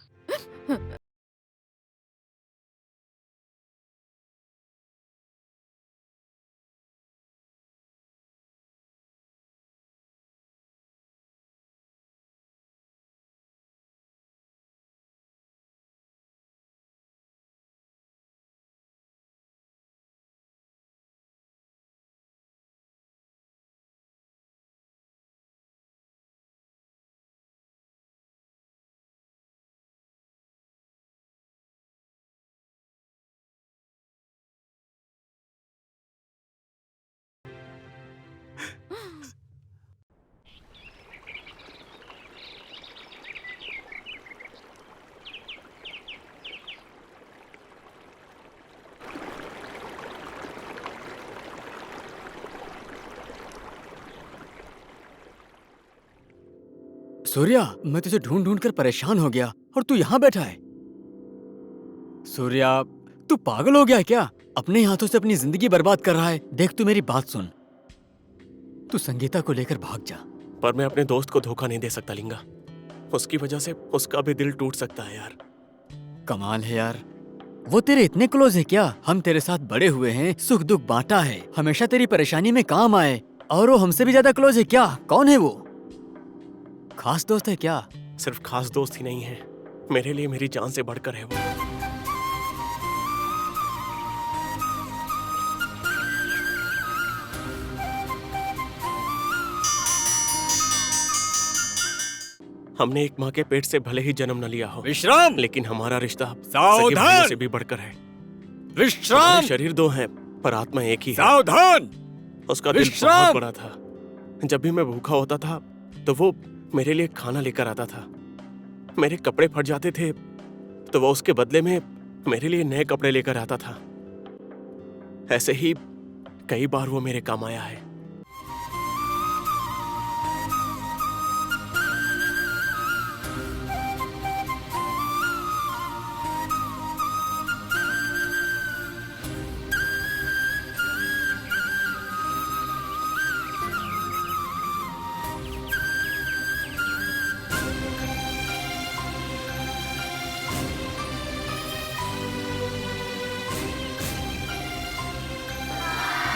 सूर्या, मैं तुझे ढूंढ ढूंढ कर परेशान हो गया और तू यहाँ बैठा है। सूर्या, तू पागल हो गया है क्या? अपने हाथों से अपनी जिंदगी बर्बाद कर रहा है। देख, तू मेरी बात सुन, तू संगीता को लेकर भाग जा। पर मैं अपने दोस्त को धोखा नहीं दे सकता लिंगा। उसकी वजह से उसका भी दिल टूट सकता है यार। कमाल है यार, वो तेरे इतने क्लोज है क्या? हम तेरे साथ बड़े हुए हैं, सुख दुख बांटा है, हमेशा तेरी परेशानी में काम आए, और वो हमसे भी ज्यादा क्लोज है क्या? कौन है वो? खास दोस्त है क्या? सिर्फ खास दोस्त ही नहीं है, मेरे लिए मेरी जान से बढ़कर है वो। हमने एक माँ के पेट से भले ही जन्म न लिया हो, विश्राम, लेकिन हमारा रिश्ता सावधान! सगे भाइयों से भी बढ़कर है। विश्राम, हमारे शरीर दो हैं, पर आत्मा एक ही है। सावधान! उसका दिल बहुत बड़ा था। जब भी मैं भूखा होता था तो वो मेरे लिए खाना लेकर आता था। मेरे कपड़े फट जाते थे तो वो उसके बदले में मेरे लिए नए कपड़े लेकर आता था। ऐसे ही कई बार वो मेरे काम आया है।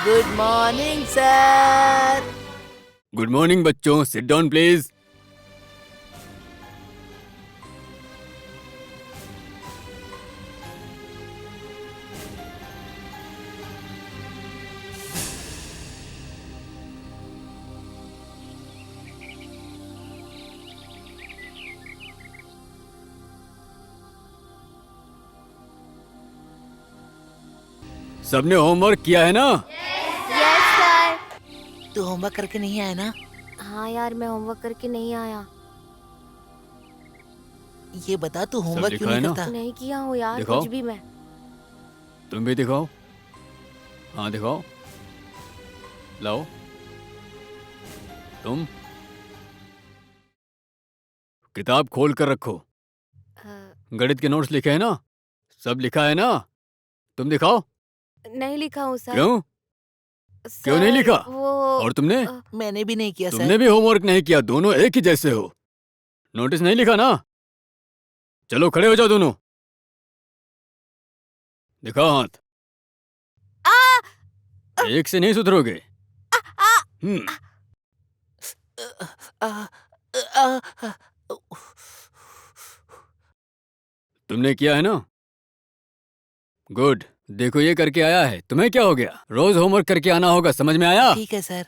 Good morning sir. Good morning बच्चों, सिट डाउन प्लीज। सबने होमवर्क किया है ना? Yes sir. तू होमवर्क करके नहीं आया ना? हाँ यार, मैं होमवर्क करके नहीं आया। ये बता, तू होमवर्क क्यों लिखा है नहीं ना? करता? नहीं किया हूँ यार, दिखाओ। कुछ भी मैं। तुम भी दिखाओ। हाँ दिखाओ, लाओ। तुम किताब खोल कर रखो। गणित के नोट्स लिखे हैं ना? सब लिखा है ना? तुम दिखाओ। नहीं लिखा हूँ सर। क्यों? सर, क्यों नहीं लिखा? वो और तुमने? मैंने भी नहीं किया तुमने सर। भी होमवर्क नहीं किया, दोनों एक ही जैसे हो। नोटिस नहीं लिखा ना? चलो खड़े हो जाओ दोनों। दिखाओ हाथ। एक से नहीं सुधरोगे। आ, आ, आ, तुमने किया है ना? गुड। देखो ये करके आया है। तुम्हें क्या हो गया? रोज होमवर्क करके आना होगा, समझ में आया? ठीक है सर।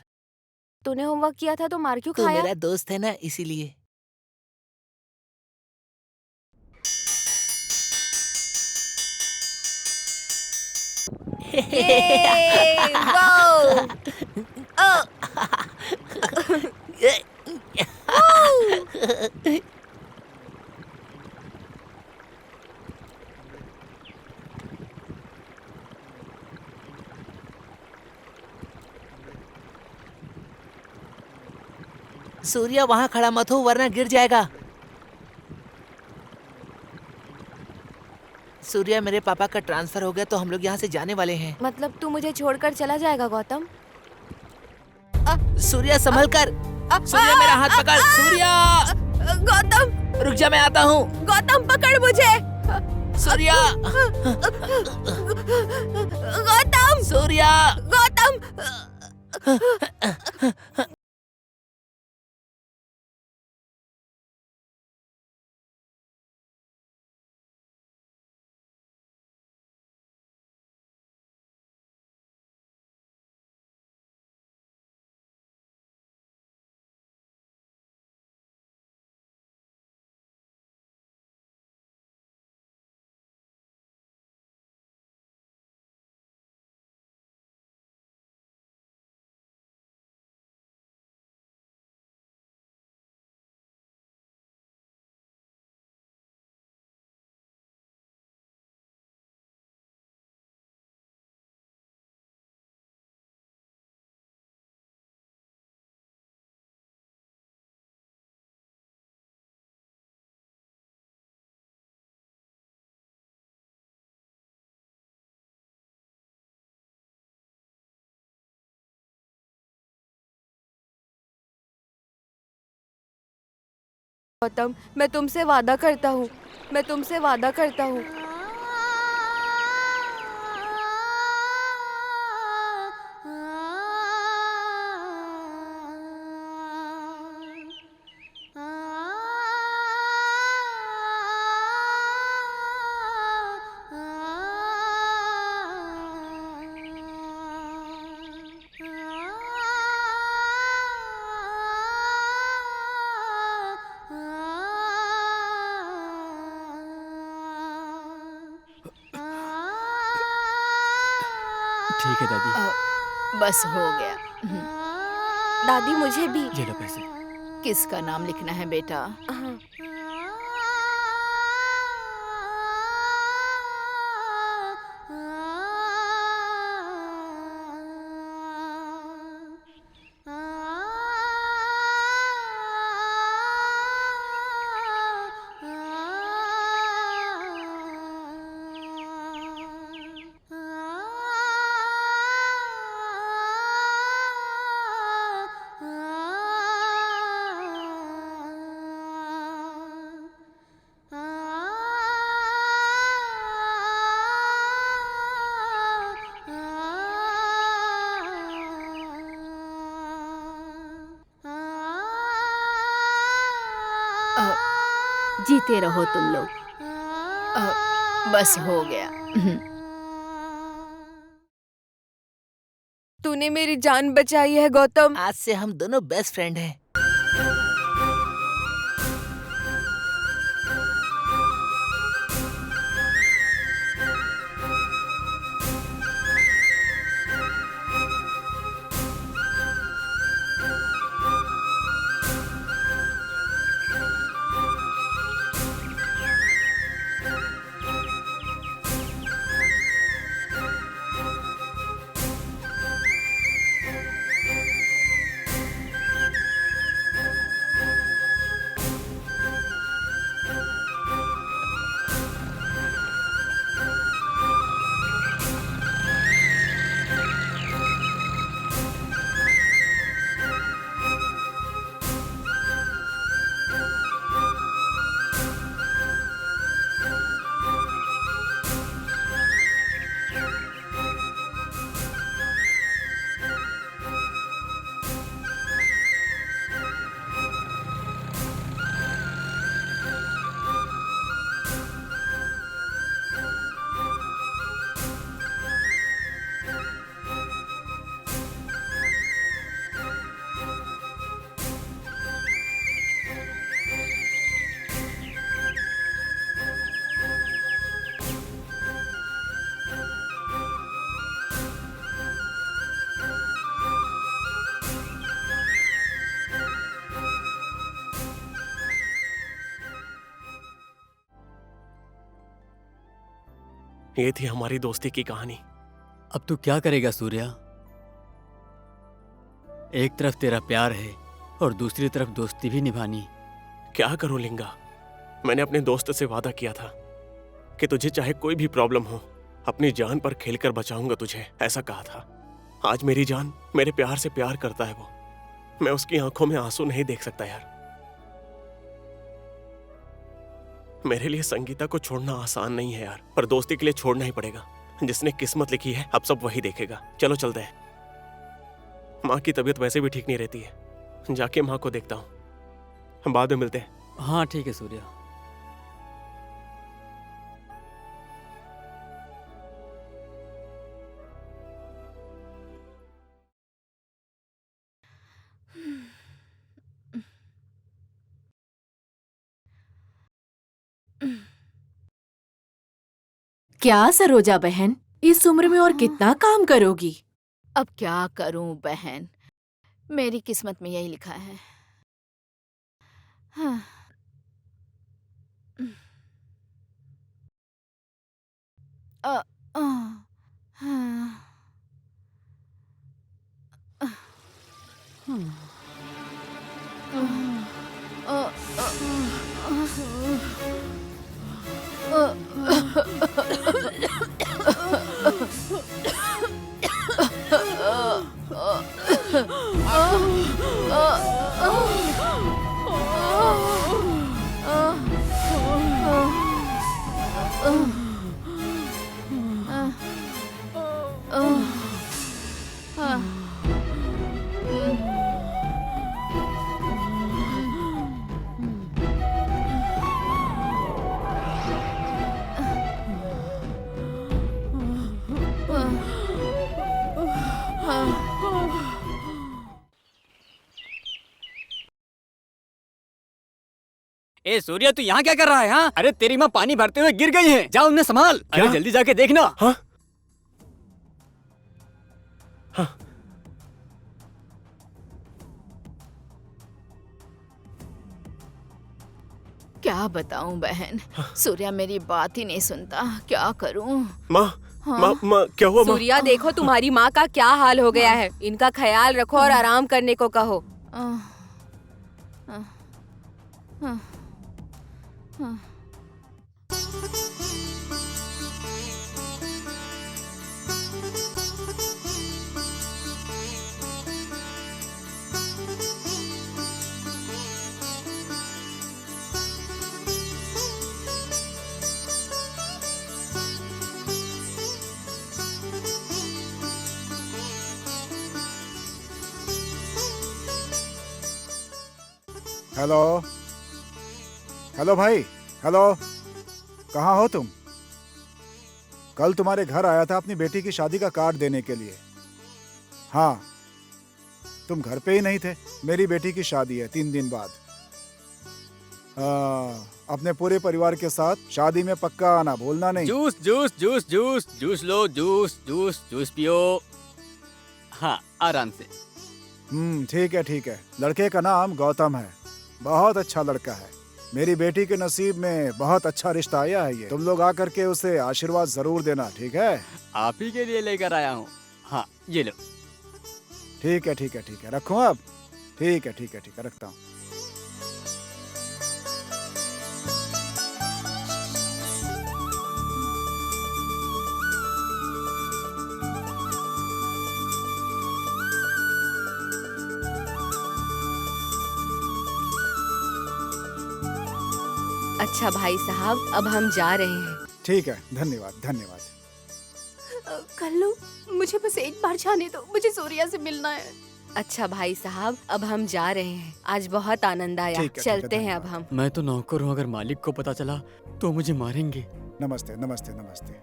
तूने होमवर्क किया था तो मार क्यों तू खाया? मेरा दोस्त है ना, इसीलिए। सूर्या वहाँ खड़ा मत हो वरना गिर जाएगा। सूर्या, मेरे पापा का ट्रांसफर हो गया तो हम लोग यहाँ से जाने वाले हैं। मतलब तू मुझे छोड़कर चला जाएगा गौतम? सूर्या संभल कर। सूर्या मेरा हाथ पकड़। सूर्या गौतम रुक जा, मैं आता हूँ। गौतम पकड़ मुझे। सूर्या गौतम सूर्या गौतम गौतम, मैं तुमसे वादा करता हूँ, मैं तुमसे वादा करता हूँ। ठीक है दादी। बस हो गया। दादी मुझे भी। ये लो पैसे। किसका नाम लिखना है बेटा? हाँ। जीते रहो तुम लोग। बस हो गया। तूने मेरी जान बचाई है गौतम। आज से हम दोनों बेस्ट फ्रेंड हैं। ये थी हमारी दोस्ती की कहानी। अब तू क्या करेगा सूर्या? एक तरफ तेरा प्यार है और दूसरी तरफ दोस्ती भी निभानी। क्या करूं लिंगा, मैंने अपने दोस्त से वादा किया था कि तुझे चाहे कोई भी प्रॉब्लम हो, अपनी जान पर खेलकर बचाऊंगा तुझे, ऐसा कहा था। आज मेरी जान मेरे प्यार से प्यार करता है वो। मैं उसकी आंखों में आंसू नहीं देख सकता यार। मेरे लिए संगीता को छोड़ना आसान नहीं है यार, पर दोस्ती के लिए छोड़ना ही पड़ेगा। जिसने किस्मत लिखी है अब सब वही देखेगा। चलो चलते हैं। माँ की तबीयत वैसे भी ठीक नहीं रहती है, जाके माँ को देखता हूँ, हम बाद में मिलते हैं। हाँ ठीक है सूर्या। क्या सरोजा बहन, इस उम्र में और कितना काम करोगी? अब क्या करूं बहन, मेरी किस्मत में यही लिखा है। हाँ। अ, अ, हाँ। ए सूर्या, तू यहाँ क्या कर रहा है? हाँ, अरे तेरी माँ पानी भरते हुए गिर गई है, जा उन्हें संभाल। अरे जल्दी जाके देखना। हाँ? हाँ। क्या बताऊं बहन, सूर्या मेरी बात ही नहीं सुनता, क्या करूं? माँ, हाँ? माँ क्या हुआ माँ? सूर्या देखो तुम्हारी माँ का क्या हाल हो गया है। इनका ख्याल रखो और आराम करने को कहो। हेलो हेलो भाई, हेलो, कहाँ हो तुम? कल तुम्हारे घर आया था अपनी बेटी की शादी का कार्ड देने के लिए। हाँ, तुम घर पे ही नहीं थे। मेरी बेटी की शादी है 3 दिन बाद। अपने पूरे परिवार के साथ शादी में पक्का आना, भूलना नहीं। Juice juice juice juice juice लो, जूस जूस जूस पियो। हाँ, आराम से। ठीक है ठीक है। लड़के का नाम गौतम है, बहुत अच्छा लड़का है। मेरी बेटी के नसीब में बहुत अच्छा रिश्ता आया है ये। तुम लोग आकर के उसे आशीर्वाद जरूर देना, ठीक है? आप ही के लिए लेकर आया हूँ। हाँ, ये लो। ठीक है ठीक है ठीक है, रखूं अब? ठीक है ठीक है ठीक है, रखता हूँ। अच्छा भाई साहब, अब हम जा रहे हैं। ठीक है, धन्यवाद धन्यवाद। कल्लू, मुझे बस एक बार जाने दो, मुझे सूर्या से मिलना है। अच्छा भाई साहब, अब हम जा रहे हैं। आज बहुत आनंद आया। ठीक है, चलते हैं अब हम। मैं तो नौकर हूँ, अगर मालिक को पता चला तो मुझे मारेंगे। नमस्ते नमस्ते नमस्ते।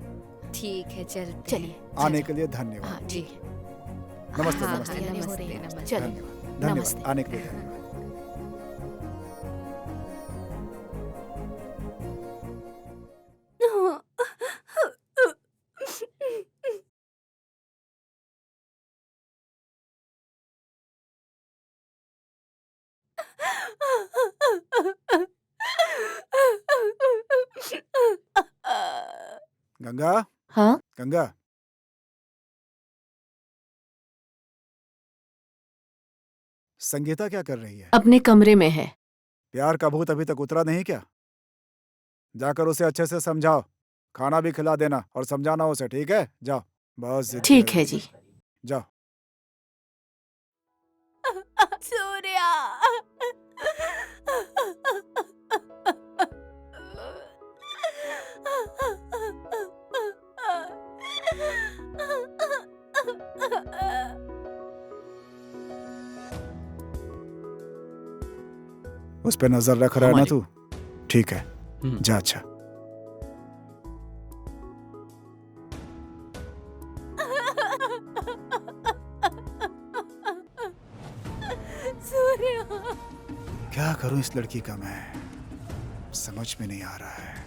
ठीक है, चलते। चलिए। आने के लिए धन्यवाद। हाँ जी। नमस्ते हाँ, नमस्ते हाँ, नमस्ते, नमस्ते। चलिए। धन्यवाद धन्यवाद, नमस्ते। आने के लिए धन्यवाद। गंगा, हाँ गंगा, संगीता क्या कर रही है? अपने कमरे में है। प्यार का भूत अभी तक उतरा नहीं क्या? जाकर उसे अच्छे से समझाओ, खाना भी खिला देना और समझाना उसे, ठीक है? जाओ, बहुत जिद ठीक कर है रही जी। जाओ। सूर्या। उस पे नजर रख रहा है ना तू? ठीक है, जा। अच्छा, सूर्या। क्या करूं इस लड़की का मैं, समझ में नहीं आ रहा है।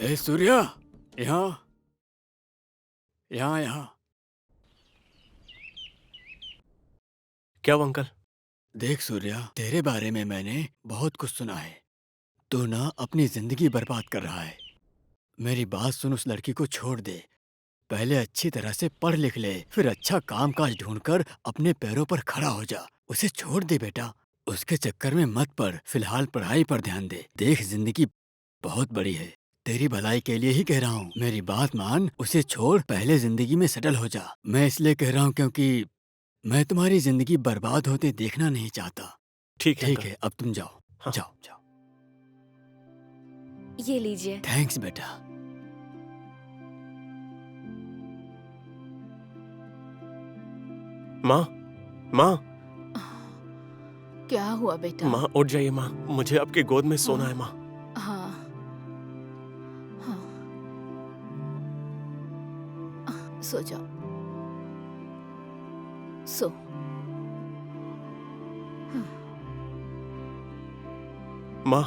ए सूर्या, यहाँ यहाँ यहाँ। क्या हुआ अंकल? देख सूर्या, तेरे बारे में मैंने बहुत कुछ सुना है। तू ना अपनी जिंदगी बर्बाद कर रहा है। मेरी बात सुन, उस लड़की को छोड़ दे। पहले अच्छी तरह से पढ़ लिख ले, फिर अच्छा काम काज ढूंढकर अपने पैरों पर खड़ा हो जा। उसे छोड़ दे बेटा, उसके चक्कर में मत पड़। फिलहाल पढ़ाई पर ध्यान दे। देख, जिंदगी बहुत बड़ी है, तेरी भलाई के लिए ही कह रहा हूँ। मेरी बात मान, उसे छोड़, पहले जिंदगी में सेटल हो जा। मैं इसलिए कह रहा हूँ क्योंकि मैं तुम्हारी जिंदगी बर्बाद होते देखना नहीं चाहता। ठीक है ठीक अंकल। है, अब तुम जाओ। हाँ। जाओ जाओ। ये लीजिए। थैंक्स बेटा। माँ, माँ, क्या हुआ बेटा? माँ उठ जाइए माँ, मुझे आपकी गोद में सोना है माँ। हाँ हाँ, सो जाओ, सो। माँ,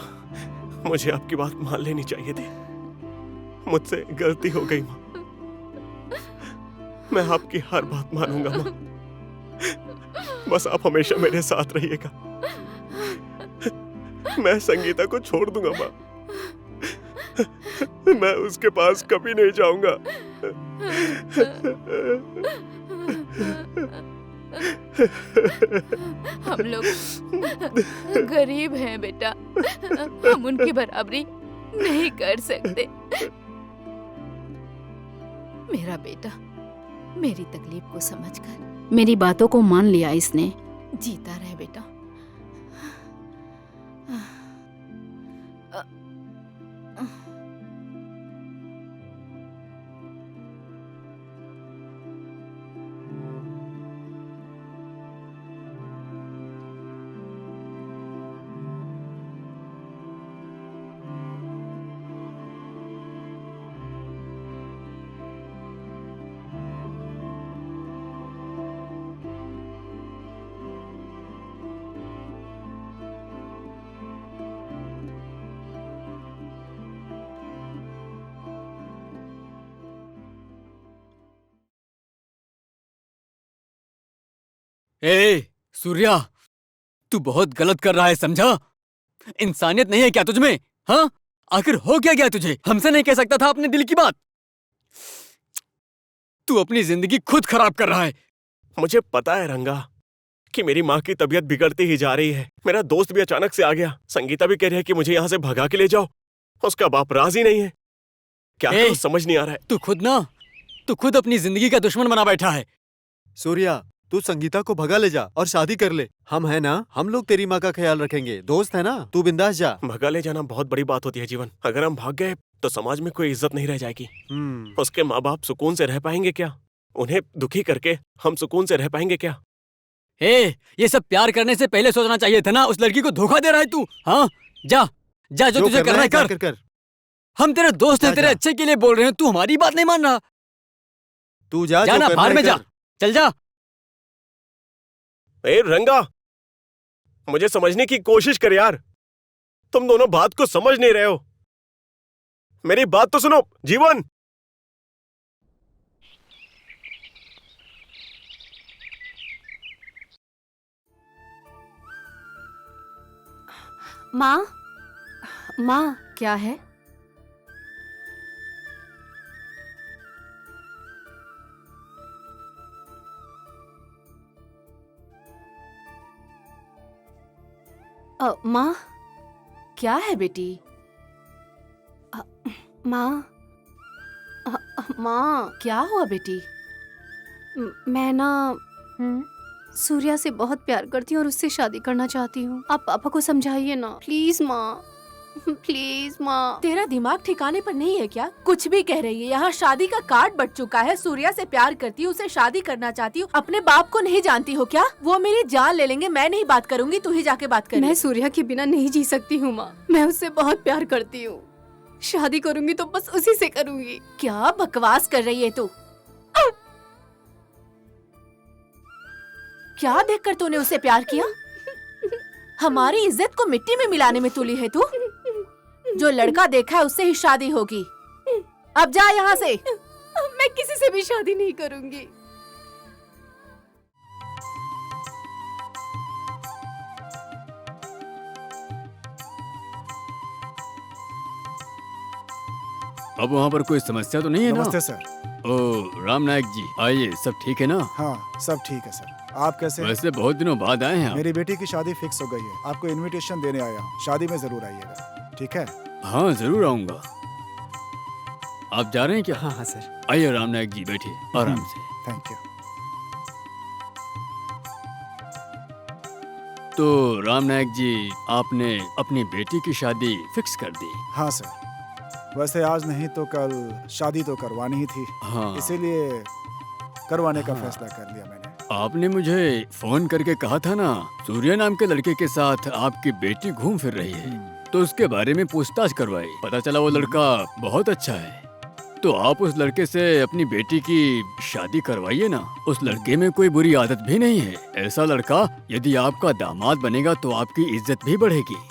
मुझे आपकी बात मान लेनी चाहिए थी। मुझसे गलती हो गई माँ। मैं आपकी हर बात मानूंगा माँ। बस आप हमेशा मेरे साथ रहिएगा। मैं संगीता को छोड़ दूंगा माँ। मैं उसके पास कभी नहीं जाऊंगा। हम लोग गरीब हैं बेटा, हम उनकी बराबरी नहीं कर सकते। मेरा बेटा मेरी तकलीफ को समझकर मेरी बातों को मान लिया इसने। जीता रहे बेटा। ए सूर्या, तू बहुत गलत कर रहा है, समझा? इंसानियत नहीं है क्या तुझमें? हाँ, आखिर हो क्या गया तुझे? हमसे नहीं कह सकता था अपने दिल की बात? तू अपनी जिंदगी खुद खराब कर रहा है। मुझे पता है रंगा कि मेरी माँ की तबीयत बिगड़ती ही जा रही है। मेरा दोस्त भी अचानक से आ गया। संगीता भी कह रही है कि मुझे यहाँ से भगा के ले जाओ। उसका बाप राजी नहीं है। क्या करूं समझ नहीं आ रहा है। तू खुद अपनी जिंदगी का दुश्मन बना बैठा है। सूर्या, तू संगीता को भगा ले जा और शादी कर ले। हम है ना, हम लोग तेरी माँ का ख्याल रखेंगे। दोस्त है ना, तू बिंदास जा। भगा ले जाना बहुत बड़ी बात होती है जीवन। अगर हम भाग गए तो समाज में कोई इज्जत नहीं रह जाएगी। उसके माँ बाप सुकून से रह पाएंगे क्या? उन्हें दुखी करके हम सुकून से रह पाएंगे क्या? ये सब प्यार करने से पहले सोचना चाहिए था ना। उस लड़की को धोखा दे रहा है तू। हाँ, जा जा, जो तुझे करना है कर। हम तेरे दोस्त हैं, तेरे अच्छे के लिए बोल रहे हैं। तू हमारी बात नहीं मान रहा। तू जा, जाना, बाहर में जा, चल जा। ए रंगा, मुझे समझने की कोशिश कर यार। तुम दोनों बात को समझ नहीं रहे हो। मेरी बात तो सुनो जीवन। माँ, माँ, क्या है? माँ, क्या है बेटी? माँ, माँ, क्या हुआ बेटी? मैं ना सूर्या से बहुत प्यार करती हूँ और उससे शादी करना चाहती हूँ। आप पापा को समझाइए ना, प्लीज माँ, प्लीज माँ। तेरा दिमाग ठिकाने पर नहीं है क्या? कुछ भी कह रही है। यहाँ शादी का कार्ड बट चुका है। सूर्या से प्यार करती हूँ, उसे शादी करना चाहती हूँ। अपने बाप को नहीं जानती हो क्या? वो मेरी जान ले लेंगे। मैं नहीं बात करूंगी, तू ही जाके बात कर। मैं सूर्या के बिना नहीं जी सकती हूँ माँ। मैं उससे बहुत प्यार करती हूँ। शादी करूंगी तो बस उसी से करूंगी। क्या बकवास कर रही है तू? क्या देखकर तूने उसे प्यार किया? हमारी इज्जत को मिट्टी में मिलाने में तुली है तू? जो लड़का देखा है उससे ही शादी होगी। अब जा यहाँ से। मैं किसी से भी शादी नहीं करूंगी। अब वहाँ पर कोई समस्या तो नहीं है ना? नमस्ते सर। ओ राम नायक जी, आइए। सब ठीक है ना? हाँ, सब ठीक है सर। आप कैसे हैं? वैसे बहुत दिनों बाद आए हैं आप। मेरी बेटी की शादी फिक्स हो गई है। आपको इनविटेशन देने आया हूँ। शादी में जरूर आइएगा, ठीक है? हाँ जरूर आऊंगा। आप जा रहे हैं क्या? हाँ हाँ सर। आइए राम नायक जी, बैठिए आराम से। Thank you. तो राम नायक जी, आपने अपनी बेटी की शादी फिक्स कर दी? हाँ सर। वैसे आज नहीं तो कल शादी तो करवानी ही थी, हाँ। इसीलिए करवाने का फैसला कर लिया मैंने। आपने मुझे फोन करके कहा था ना, सूर्या नाम के लड़के के साथ आपकी बेटी घूम फिर रही है, तो उसके बारे में पूछताछ करवाई। पता चला वो लड़का बहुत अच्छा है। तो आप उस लड़के से अपनी बेटी की शादी करवाइए ना। उस लड़के में कोई बुरी आदत भी नहीं है। ऐसा लड़का यदि आपका दामाद बनेगा तो आपकी इज्जत भी बढ़ेगी।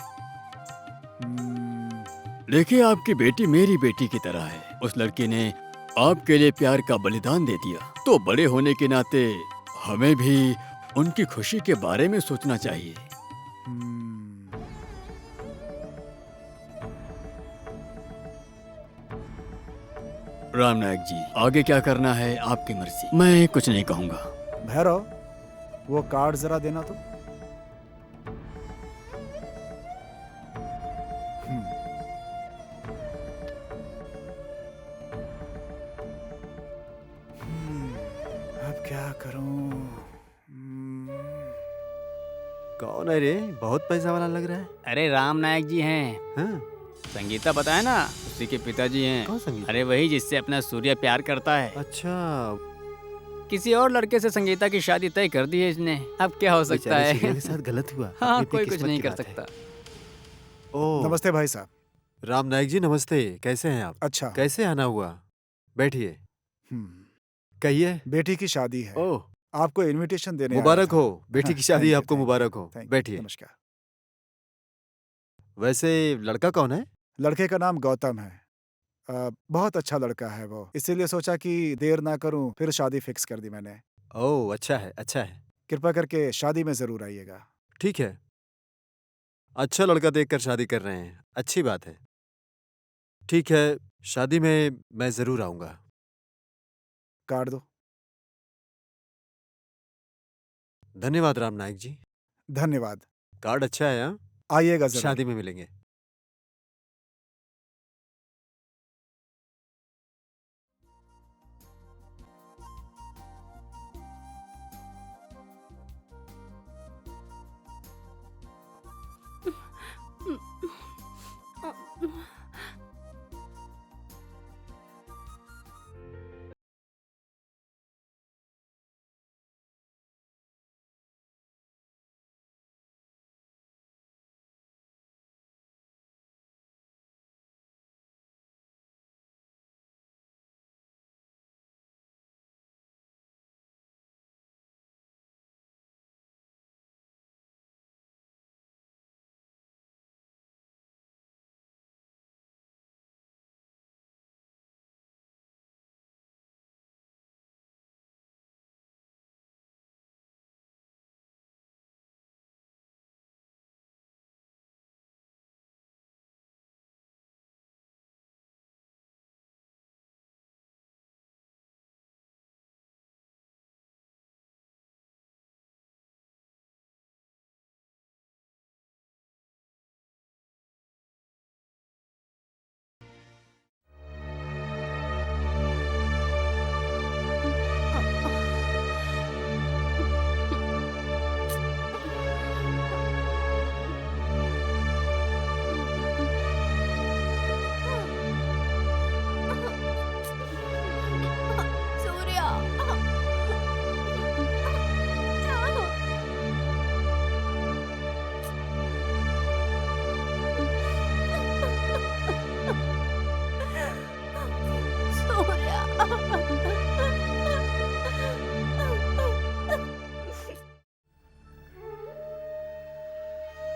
देखिए, आपकी बेटी मेरी बेटी की तरह है। उस लड़के ने आपके लिए प्यार का बलिदान दे दिया, तो बड़े होने के नाते हमें भी उनकी खुशी के बारे में सोचना चाहिए। राम नायक जी, आगे क्या करना है आपकी मर्जी। मैं कुछ नहीं कहूँगा। भैरव, वो कार्ड जरा देना तो। अब क्या करूं? कौन है रे? बहुत पैसा वाला लग रहा है। अरे राम नायक जी हैं। हाँ? संगीता पता है ना, उसी के पिताजी हैं। कौन संगीता? अरे वही जिससे अपना सूर्य प्यार करता है। अच्छा। किसी और लड़के से संगीता की शादी तय कर दी है इसने। अब क्या हो सकता बेचारे है? सूर्य के साथ गलत हुआ। हाँ, अपनी कोई कुछ किस्मत नहीं की कर बात है। सकता। ओह, नमस्ते भाई साहब। राम नायक जी नमस्ते। कैसे हैं आप? अच्छा। कैसे आना हुआ? बैठिए। कहिए। बेटी की शादी है। ओह, आपको इनविटेशन देने आया मुबारक था। हो। बेटी हाँ, की शादी thank you, आपको thank you, मुबारक हो। thank you, बैठिए। नमस्कार। वैसे लड़का कौन है? लड़के का नाम गौतम है। बहुत अच्छा लड़का है वो, इसीलिए सोचा कि देर ना करूं, फिर शादी फिक्स कर दी मैंने। ओह, अच्छा है, अच्छा है। कृपा करके शादी में जरूर आइएगा। ठीक है। अच्छा लड़का देखकर शादी कर रहे हैं, अच्छी बात है। ठीक है, शादी में मैं जरूर आऊंगा। कार्ड दो। धन्यवाद राम नायक जी। धन्यवाद। कार्ड अच्छा है। हाँ, आइएगा जरूर। शादी में मिलेंगे।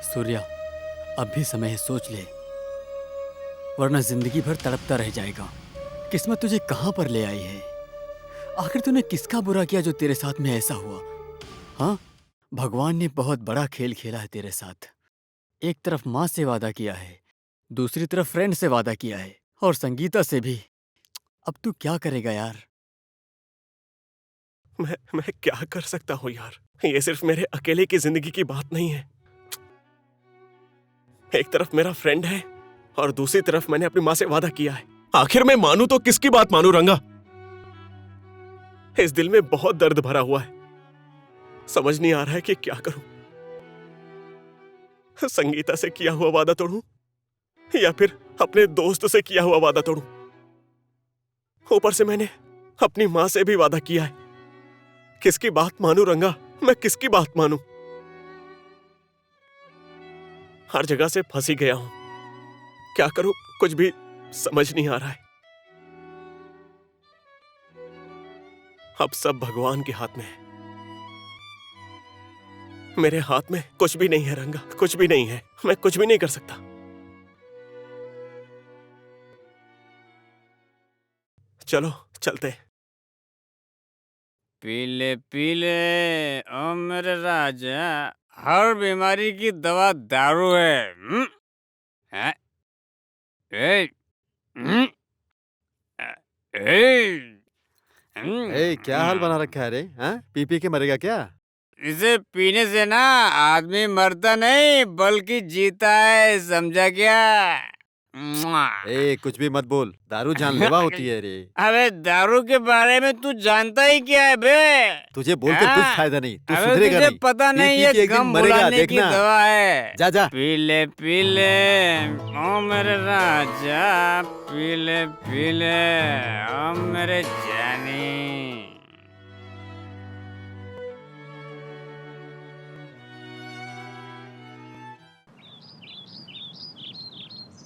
सूर्या, अब भी समय है, सोच ले, वरना जिंदगी भर तड़पता रह जाएगा। किस्मत तुझे कहां पर ले आई है? आखिर तूने किसका बुरा किया जो तेरे साथ में ऐसा हुआ? हाँ, भगवान ने बहुत बड़ा खेल खेला है तेरे साथ। एक तरफ माँ से वादा किया है, दूसरी तरफ फ्रेंड से वादा किया है, और संगीता से भी। अब तू क्या करेगा यार? मैं क्या कर सकता हूँ यार? ये सिर्फ मेरे अकेले की जिंदगी की बात नहीं है। एक तरफ मेरा फ्रेंड है और दूसरी तरफ मैंने अपनी माँ से वादा किया है। आखिर मैं मानूं तो किसकी बात मानूं रंगा? इस दिल में बहुत दर्द भरा हुआ है, समझ नहीं आ रहा है कि क्या करूं। संगीता से किया हुआ वादा तोड़ूं या फिर अपने दोस्त से किया हुआ वादा तोड़ूं? ऊपर से मैंने अपनी माँ से भी वादा किया है। किसकी बात मानूं रंगा? मैं किसकी बात मानूं? हर जगह से फंसी गया हूं। क्या करूं, कुछ भी समझ नहीं आ रहा है। अब सब भगवान के हाथ में है। मेरे हाथ में कुछ भी नहीं है रंगा, कुछ भी नहीं है। मैं कुछ भी नहीं कर सकता। चलो चलते। पीले पीले ओ मेरे राजा, हर बीमारी की दवा दारू है। हैं? ए, क्या हाल बना रखा है रे? हाँ, पी पी के मरेगा क्या? इसे पीने से ना आदमी मरता नहीं बल्कि जीता है, समझा क्या? कुछ भी मत बोल, दारू जानलेवा होती है रे। अबे दारू के बारे में तू जानता ही क्या है बे? तुझे बोलकर कुछ फायदा नहीं, तू अबे सुधरेगा तुझे नहीं। पता पी नहीं पी ये के एक दिन गम मरेगा, भुलाने की देखना। दवा है। जा जा। पीले पीले ओ मेरे राजा, पीले पीले ओ मेरे जानी।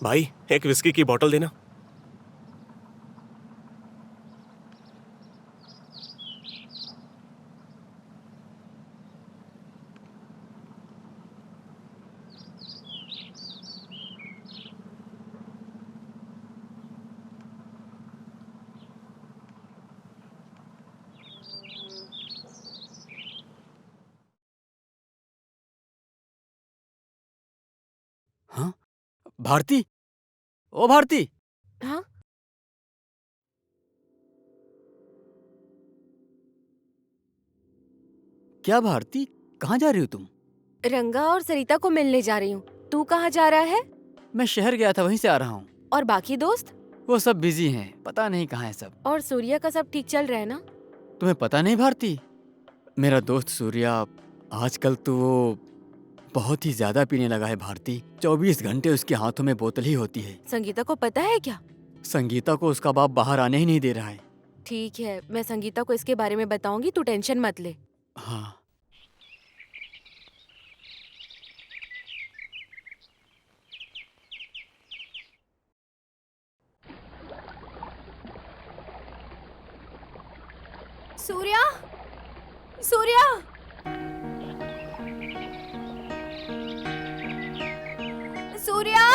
भाई, एक विस्की की बोतल देना। हाँ, भारती, ओ भारती। हाँ, क्या भारती, कहाँ जा रही हो तुम? रंगा और सरिता को मिलने जा रही हूँ। तू कहाँ जा रहा है? मैं शहर गया था, वहीं से आ रहा हूँ। और बाकी दोस्त? वो सब बिजी हैं, पता नहीं कहाँ है सब। और सूर्या का सब ठीक चल रहा है ना? तुम्हें पता नहीं भारती, मेरा दोस्त सूर्या आजकल तो वो बहुत ही ज्यादा पीने लगा है भारती। 24 घंटे उसके हाथों में बोतल ही होती है। संगीता को पता है क्या? संगीता को उसका बाप बाहर आने ही नहीं दे रहा है। ठीक है, मैं संगीता को इसके बारे में बताऊंगी, तू टेंशन मत ले। हाँ। सूर्या, सूर्या, सूर्या,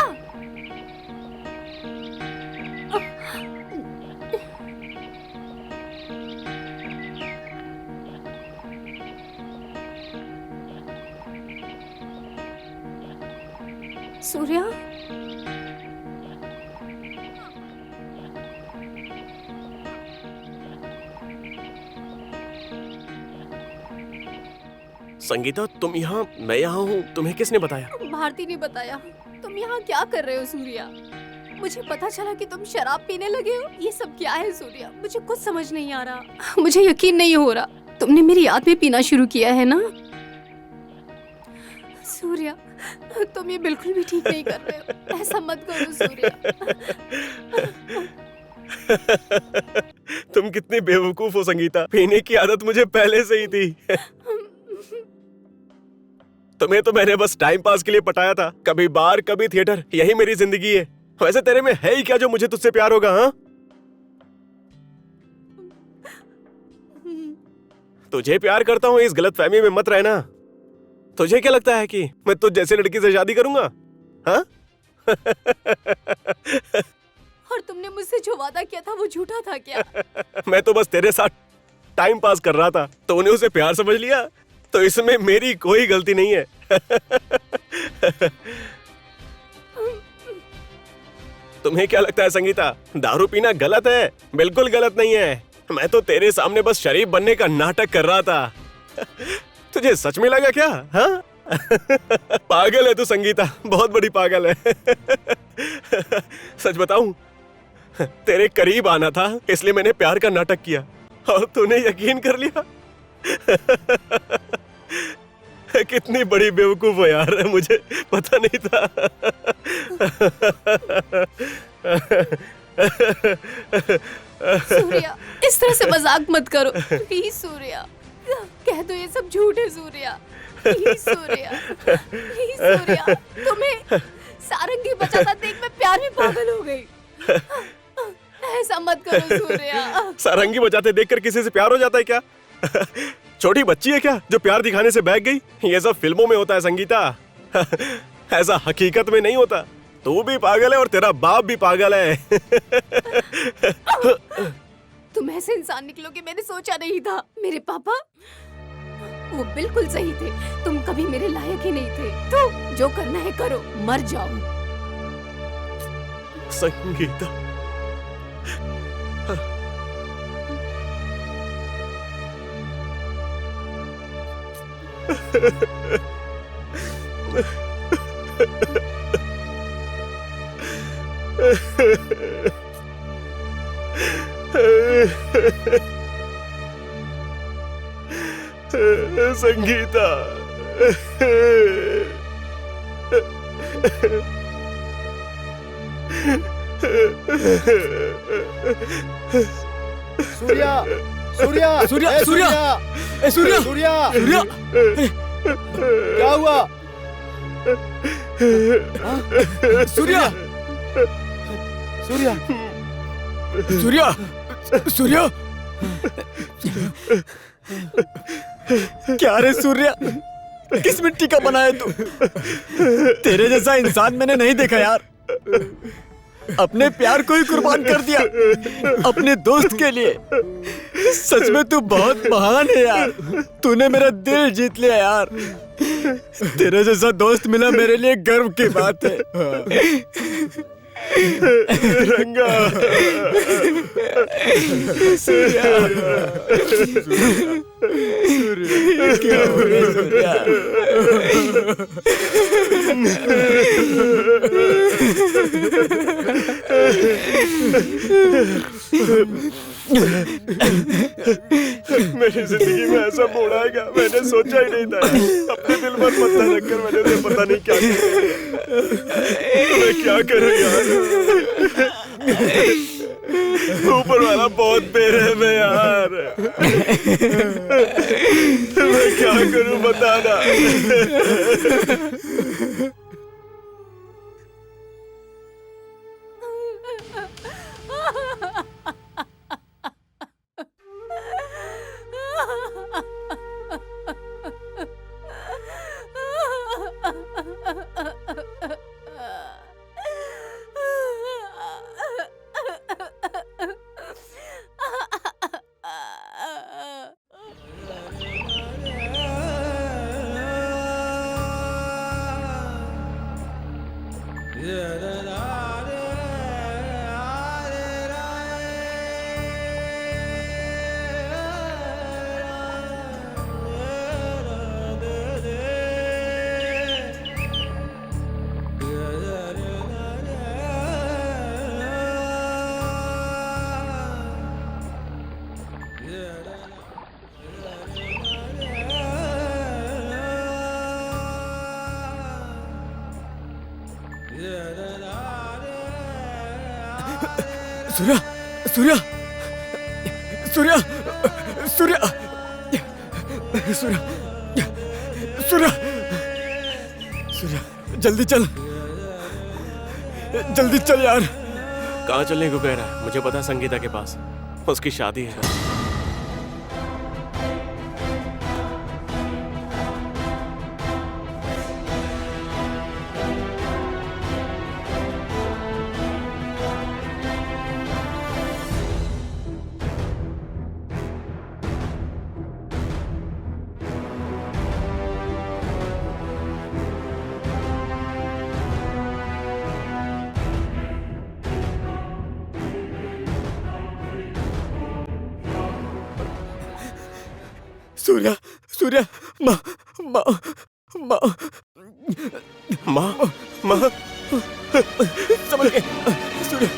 सूर्या, संगीता, तुम यहाँ, मैं यहाँ हूँ, तुम्हें किसने बताया? भारती ने बताया। तुम यहाँ क्या कर रहे हो सूर्या? मुझे पता चला कि तुम शराब पीने लगे हो। ये सब क्या है सूर्या? मुझे कुछ समझ नहीं आ रहा। मुझे यकीन नहीं हो रहा, तुमने मेरी याद में पीना शुरू किया है ना? सूर्या, तुम ये बिल्कुल भी ठीक नहीं कर रहे हो। ऐसा मत करो सूर्या। तुम कितनी बेवकूफ हो संगीता, पीने की आदत मुझे पहले से ही थी। तुम्हें तो मैंने बस टाइम पास के लिए पटाया था, कभी बार कभी थिएटर, यही मेरी जिंदगी है। वैसे तेरे में है ही क्या जो मुझे तुझसे प्यार होगा? हाँ, तुझे प्यार करता हूँ इस गलतफहमी में मत रहना। तुझे क्या लगता है कि मैं तुझ जैसे लड़की से शादी करूंगा? हाँ? और तुमने मुझसे जो वादा किया था वो झूठा था क्या? मैं तो बस तेरे साथ टाइम पास कर रहा था, तो उन्हें उसे प्यार समझ लिया, तो इसमें मेरी कोई गलती नहीं है। तुम्हें क्या लगता है संगीता, दारू पीना गलत है? बिल्कुल गलत नहीं है। मैं तो तेरे सामने बस शरीफ बनने का नाटक कर रहा था। तुझे सच में लगा क्या? हाँ? पागल है तू संगीता, बहुत बड़ी पागल है। सच बताऊं, तेरे करीब आना था इसलिए मैंने प्यार का नाटक किया और तूने यकीन कर लिया। कितनी बड़ी बेवकूफ हो यार, मुझे पता नहीं था। सूर्या, इस तरह से मजाक मत करो प्लीज। सूर्या, कह दो ये सब झूठ है। Surya please, Surya please. सूर्या, तुम्हें सारंगी बचाता देख मैं प्यार में पागल हो गई। ऐसा मत करो सूर्या। सारंगी बजाते देखकर किसी से प्यार हो जाता है क्या? छोटी बच्ची है क्या जो प्यार दिखाने से बहक गई? ये सब फिल्मों में होता है संगीता, ऐसा हकीकत में नहीं होता। तू भी पागल है और तेरा बाप भी पागल है। तुम ऐसे इंसान निकलोगे मैंने सोचा नहीं था। मेरे पापा वो बिल्कुल सही थे, तुम कभी मेरे लायक ही नहीं थे। तो जो करना है करो, मर जाओ। संगीता, संगीता, सूर्या, सूर्या, सूर्या, ए, सूर्या, ए, सूर्या, सूर्या, सूर्या, क्या हुआ? सूर्या, सूर्या, सूर्या, सूर्या, क्या रे सूर्या, किस मिट्टी का बना है तू? तेरे जैसा इंसान मैंने नहीं देखा यार। अपने प्यार को ही कुर्बान कर दिया अपने दोस्त के लिए। सच में तू बहुत महान है यार। तूने मेरा दिल जीत लिया यार। तेरे जैसा दोस्त मिला मेरे लिए गर्व की बात है। रंगा, क्या हो गया सूर्या? मेरी जिंदगी में ऐसा मोड़ आएगा मैंने सोचा ही नहीं था। अपने दिल पर पत्थर रखकर मैंने तो पता नहीं क्या किया। मैं क्या करूं यार? ऊपर वाला बहुत बेरहम है यार। मैं क्या करूं बताना। सूर्या, सूर्या, सूर्या, सूर्या, सूर्या, सूर्या, सूर्या, जल्दी चल, जल्दी चल यार। कहाँ चलने को कह रहा है? मुझे पता है संगीता के पास उसकी शादी है। सूर्या सूर्या माँ माँ माँ माँ माँ समझ गए सूर्या।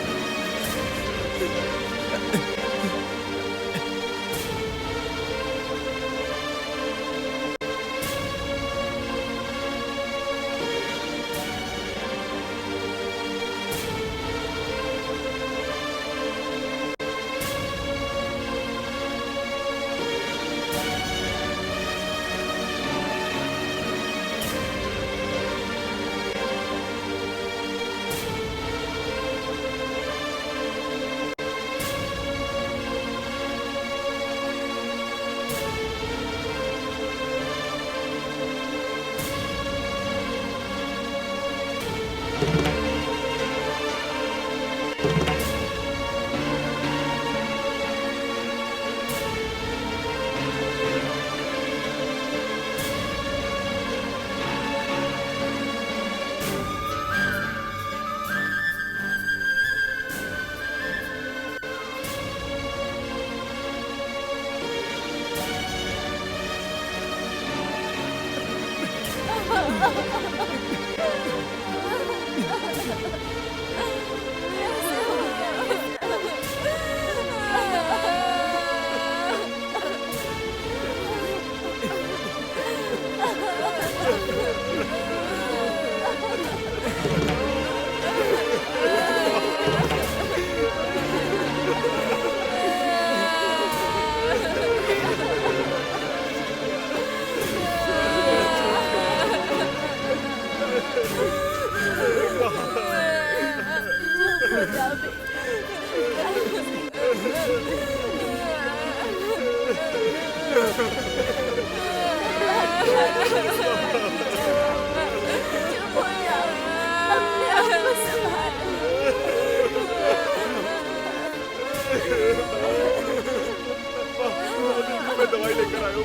मैं दवाई लेकर आया हूँ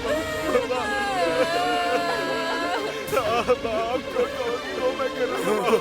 आप जो कहोगी वो मैं करूँगा।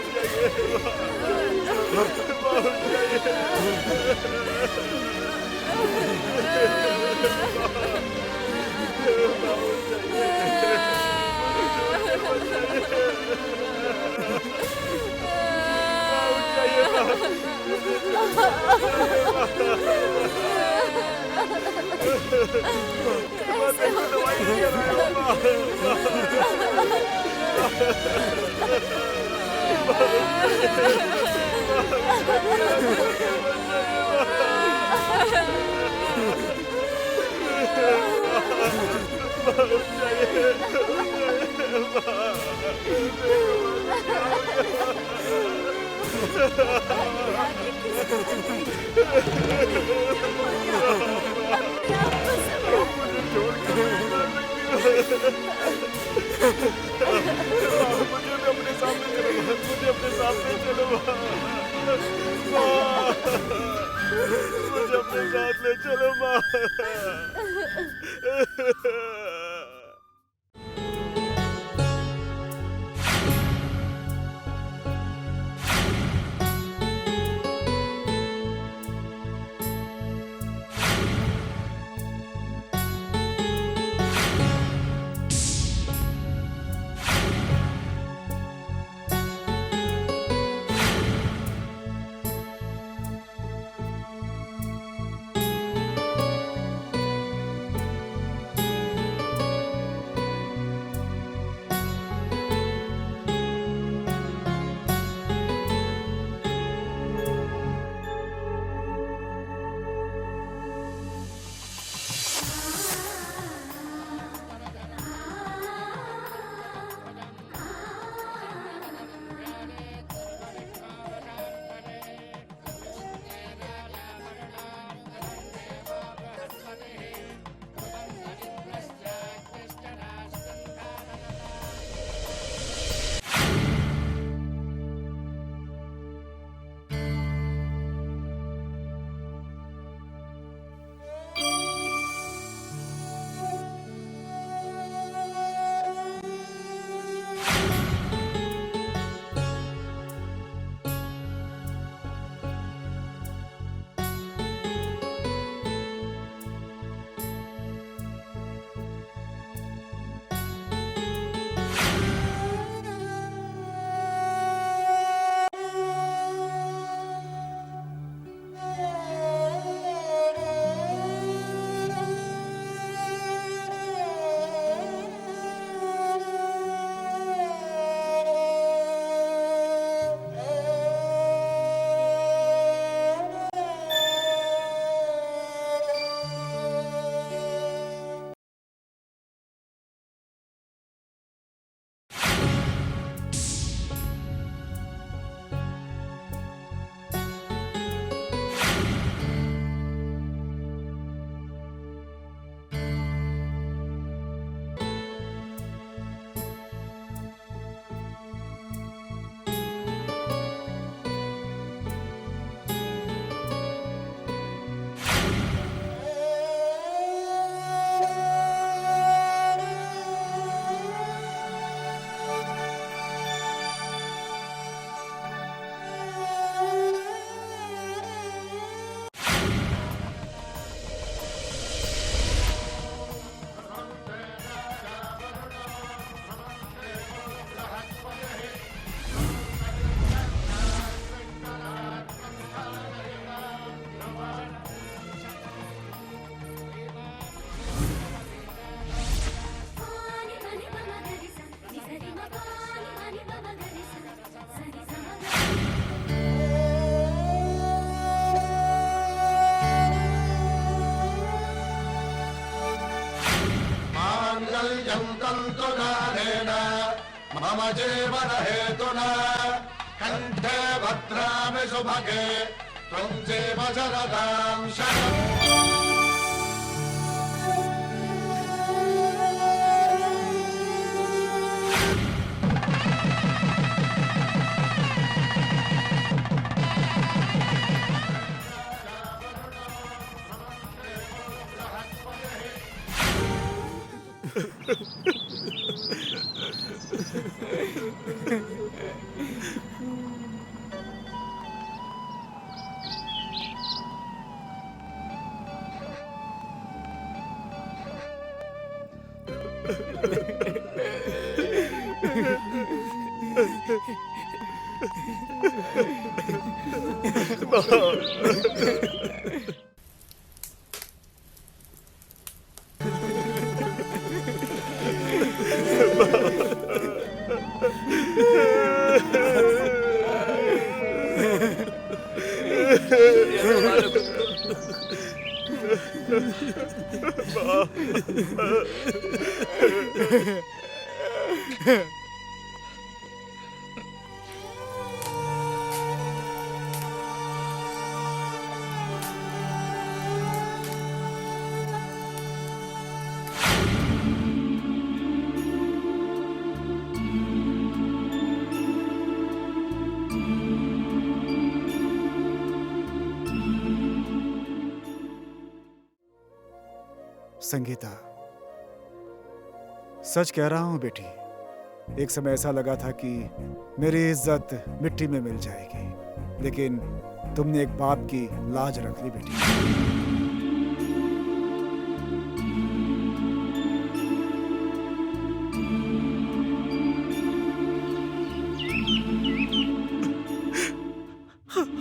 मुझे अपने साथ ले चलो माँ। माङ्गल्यं तन्तुनानेन मम जीवनहेतुना कण्ठे भद्रामि सुभगे त्वं जीव शरदां शरम्। संगीता, सच कह रहा हूं बेटी, एक समय ऐसा लगा था कि मेरी इज्जत मिट्टी में मिल जाएगी, लेकिन तुमने एक बाप की लाज रख ली बेटी।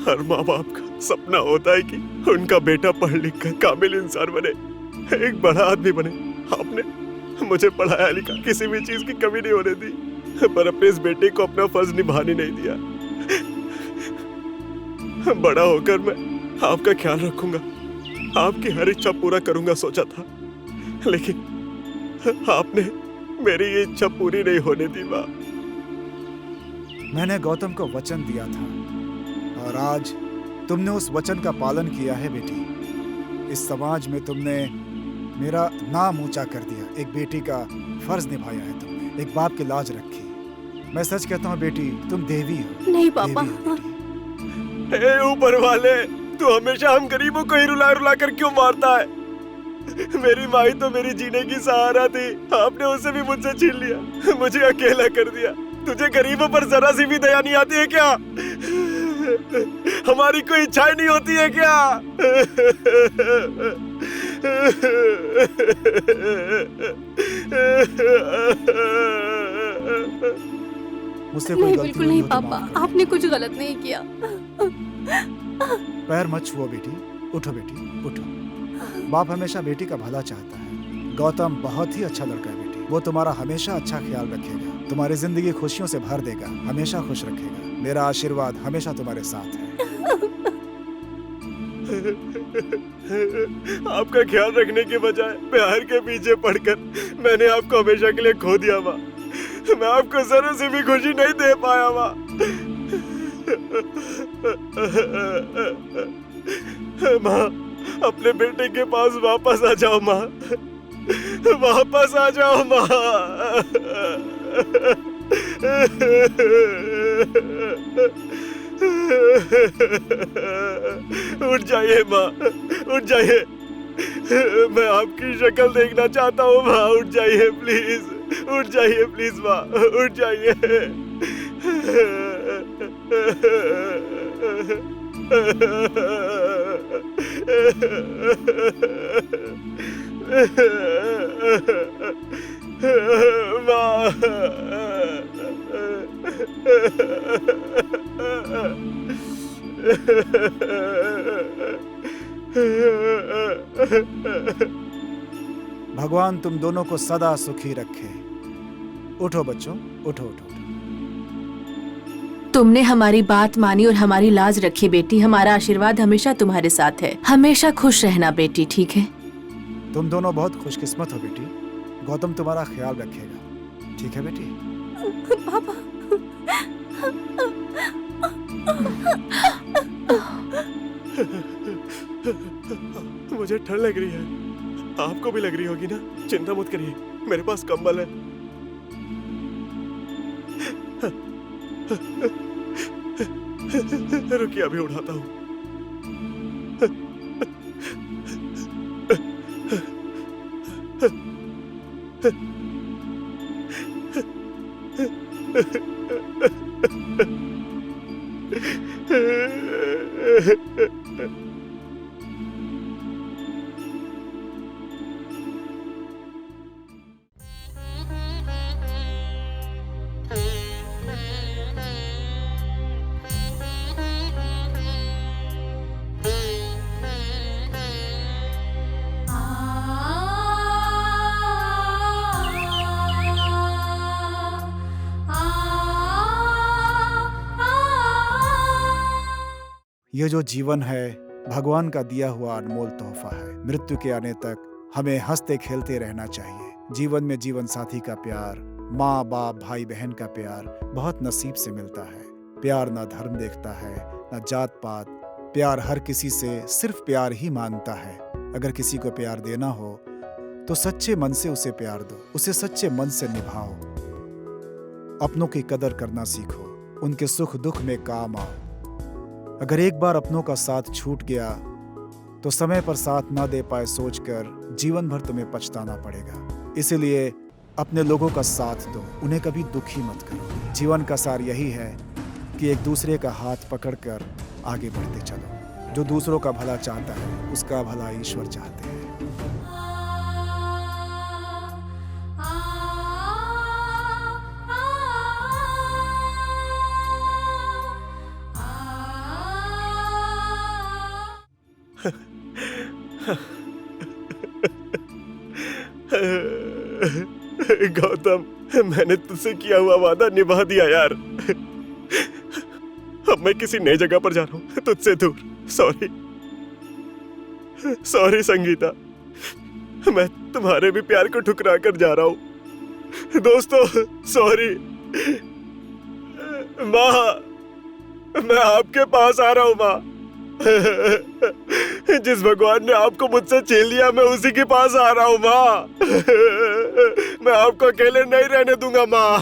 हर माँ बाप का सपना होता है कि उनका बेटा पढ़ लिख कर काबिल इंसान बने, एक बड़ा आदमी बने। आपने मुझे पढ़ाया लिखा, किसी भी चीज की कमी नहीं होने दी, पर अपने इस बेटे को अपना फर्ज निभाने नहीं दिया। बड़ा होकर मैं आपका ख्याल रखूंगा, आपकी हर इच्छा पूरा करूंगा सोचा था, लेकिन आपने मेरी ये इच्छा पूरी नहीं होने दी माँ। मैंने गौतम को वचन दिया था और आज तुमने उस वचन का पालन किया है बेटी। इस समाज में तुमने मेरा नाम ऊंचा कर दिया, एक बेटी का फर्ज निभाया है तुमने, एक बाप की लाज रखी। मैं सच कहता हूँ बेटी, तुम देवी हो। नहीं पापा। हे ऊपर वाले, तू हमेशा हम गरीबों को ही रुला रुला कर क्यों मारता है? मेरी माई तो मेरी जीने की सहारा थी, आपने उसे भी मुझसे छीन लिया, मुझे अकेला कर दिया। तुझे गरीबों पर जरा सी भी दया नहीं आती है क्या? हमारी कोई इच्छाएं नहीं होती है क्या? मुझसे नहीं, बिल्कुल नहीं पापा, आपने कुछ गलत नहीं किया। पैर मत छुओ बेटी, उठो बेटी, उठो। बाप हमेशा बेटी का भला चाहता है। गौतम बहुत ही अच्छा लड़का है बेटी, वो तुम्हारा हमेशा अच्छा ख्याल रखेगा, तुम्हारी जिंदगी खुशियों से भर देगा, हमेशा खुश रखेगा। मेरा आशीर्वाद हमेशा तुम्हारे साथ है। आपका ख्याल रखने के बजाय प्यार के पीछे पड़कर मैंने आपको हमेशा के लिए खो दिया माँ। मैं आपको जरा से भी खुशी नहीं दे पाया माँ। माँ, अपने बेटे के पास वापस आ जाओ माँ, वापस आ जाओ माँ। उठ जाइए माँ, उठ जाइए, मैं आपकी शक्ल देखना चाहता हूँ माँ। उठ जाइए प्लीज, उठ जाइए प्लीज माँ, उठ जाइए। भगवान तुम दोनों को सदा सुखी रखे। उठो बच्चों, उठो उठो। तुमने हमारी बात मानी और हमारी लाज रखी बेटी। हमारा आशीर्वाद हमेशा तुम्हारे साथ है। हमेशा खुश रहना बेटी, ठीक है? तुम दोनों बहुत खुशकिस्मत हो बेटी। गौतम तुम्हारा ख्याल रखेगा, ठीक है बेटी? पापा। मुझे ठंड लग रही है, आपको भी लग रही होगी ना? चिंता मत करिए, मेरे पास कंबल है। रुकिए, अभी उठाता हूँ। ये जो जीवन है भगवान का दिया हुआ अनमोल तोहफा है। मृत्यु के आने तक हमें हंसते खेलते रहना चाहिए। जीवन में जीवन साथी का प्यार, माँ बाप भाई बहन का प्यार बहुत नसीब से मिलता है। प्यार ना धर्म देखता है ना जात पात, प्यार हर किसी से सिर्फ प्यार ही मांगता है। अगर किसी को प्यार देना हो तो सच्चे मन से उसे प्यार दो, उसे सच्चे मन से निभाओ। अपनों की कदर करना सीखो, उनके सुख दुख में काम आओ। अगर एक बार अपनों का साथ छूट गया तो समय पर साथ ना दे पाए सोचकर जीवन भर तुम्हें पछताना पड़ेगा। इसीलिए अपने लोगों का साथ दो, उन्हें कभी दुखी मत करो। जीवन का सार यही है कि एक दूसरे का हाथ पकड़कर आगे बढ़ते चलो। जो दूसरों का भला चाहता है उसका भला ईश्वर चाहते हैं। गौतम, मैंने तुझसे किया हुआ वादा निभा दिया यार। अब मैं किसी नई जगह पर जा रहा हूँ, तुझसे दूर। सॉरी संगीता, मैं तुम्हारे भी प्यार को ठुकरा कर जा रहा हूँ। दोस्तों सॉरी। माँ, मैं आपके पास आ रहा हूँ माँ। जिस भगवान ने आपको मुझसे छीन लिया मैं उसी के पास आ रहा हूँ माँ। मैं आपको अकेले नहीं रहने दूंगा माँ।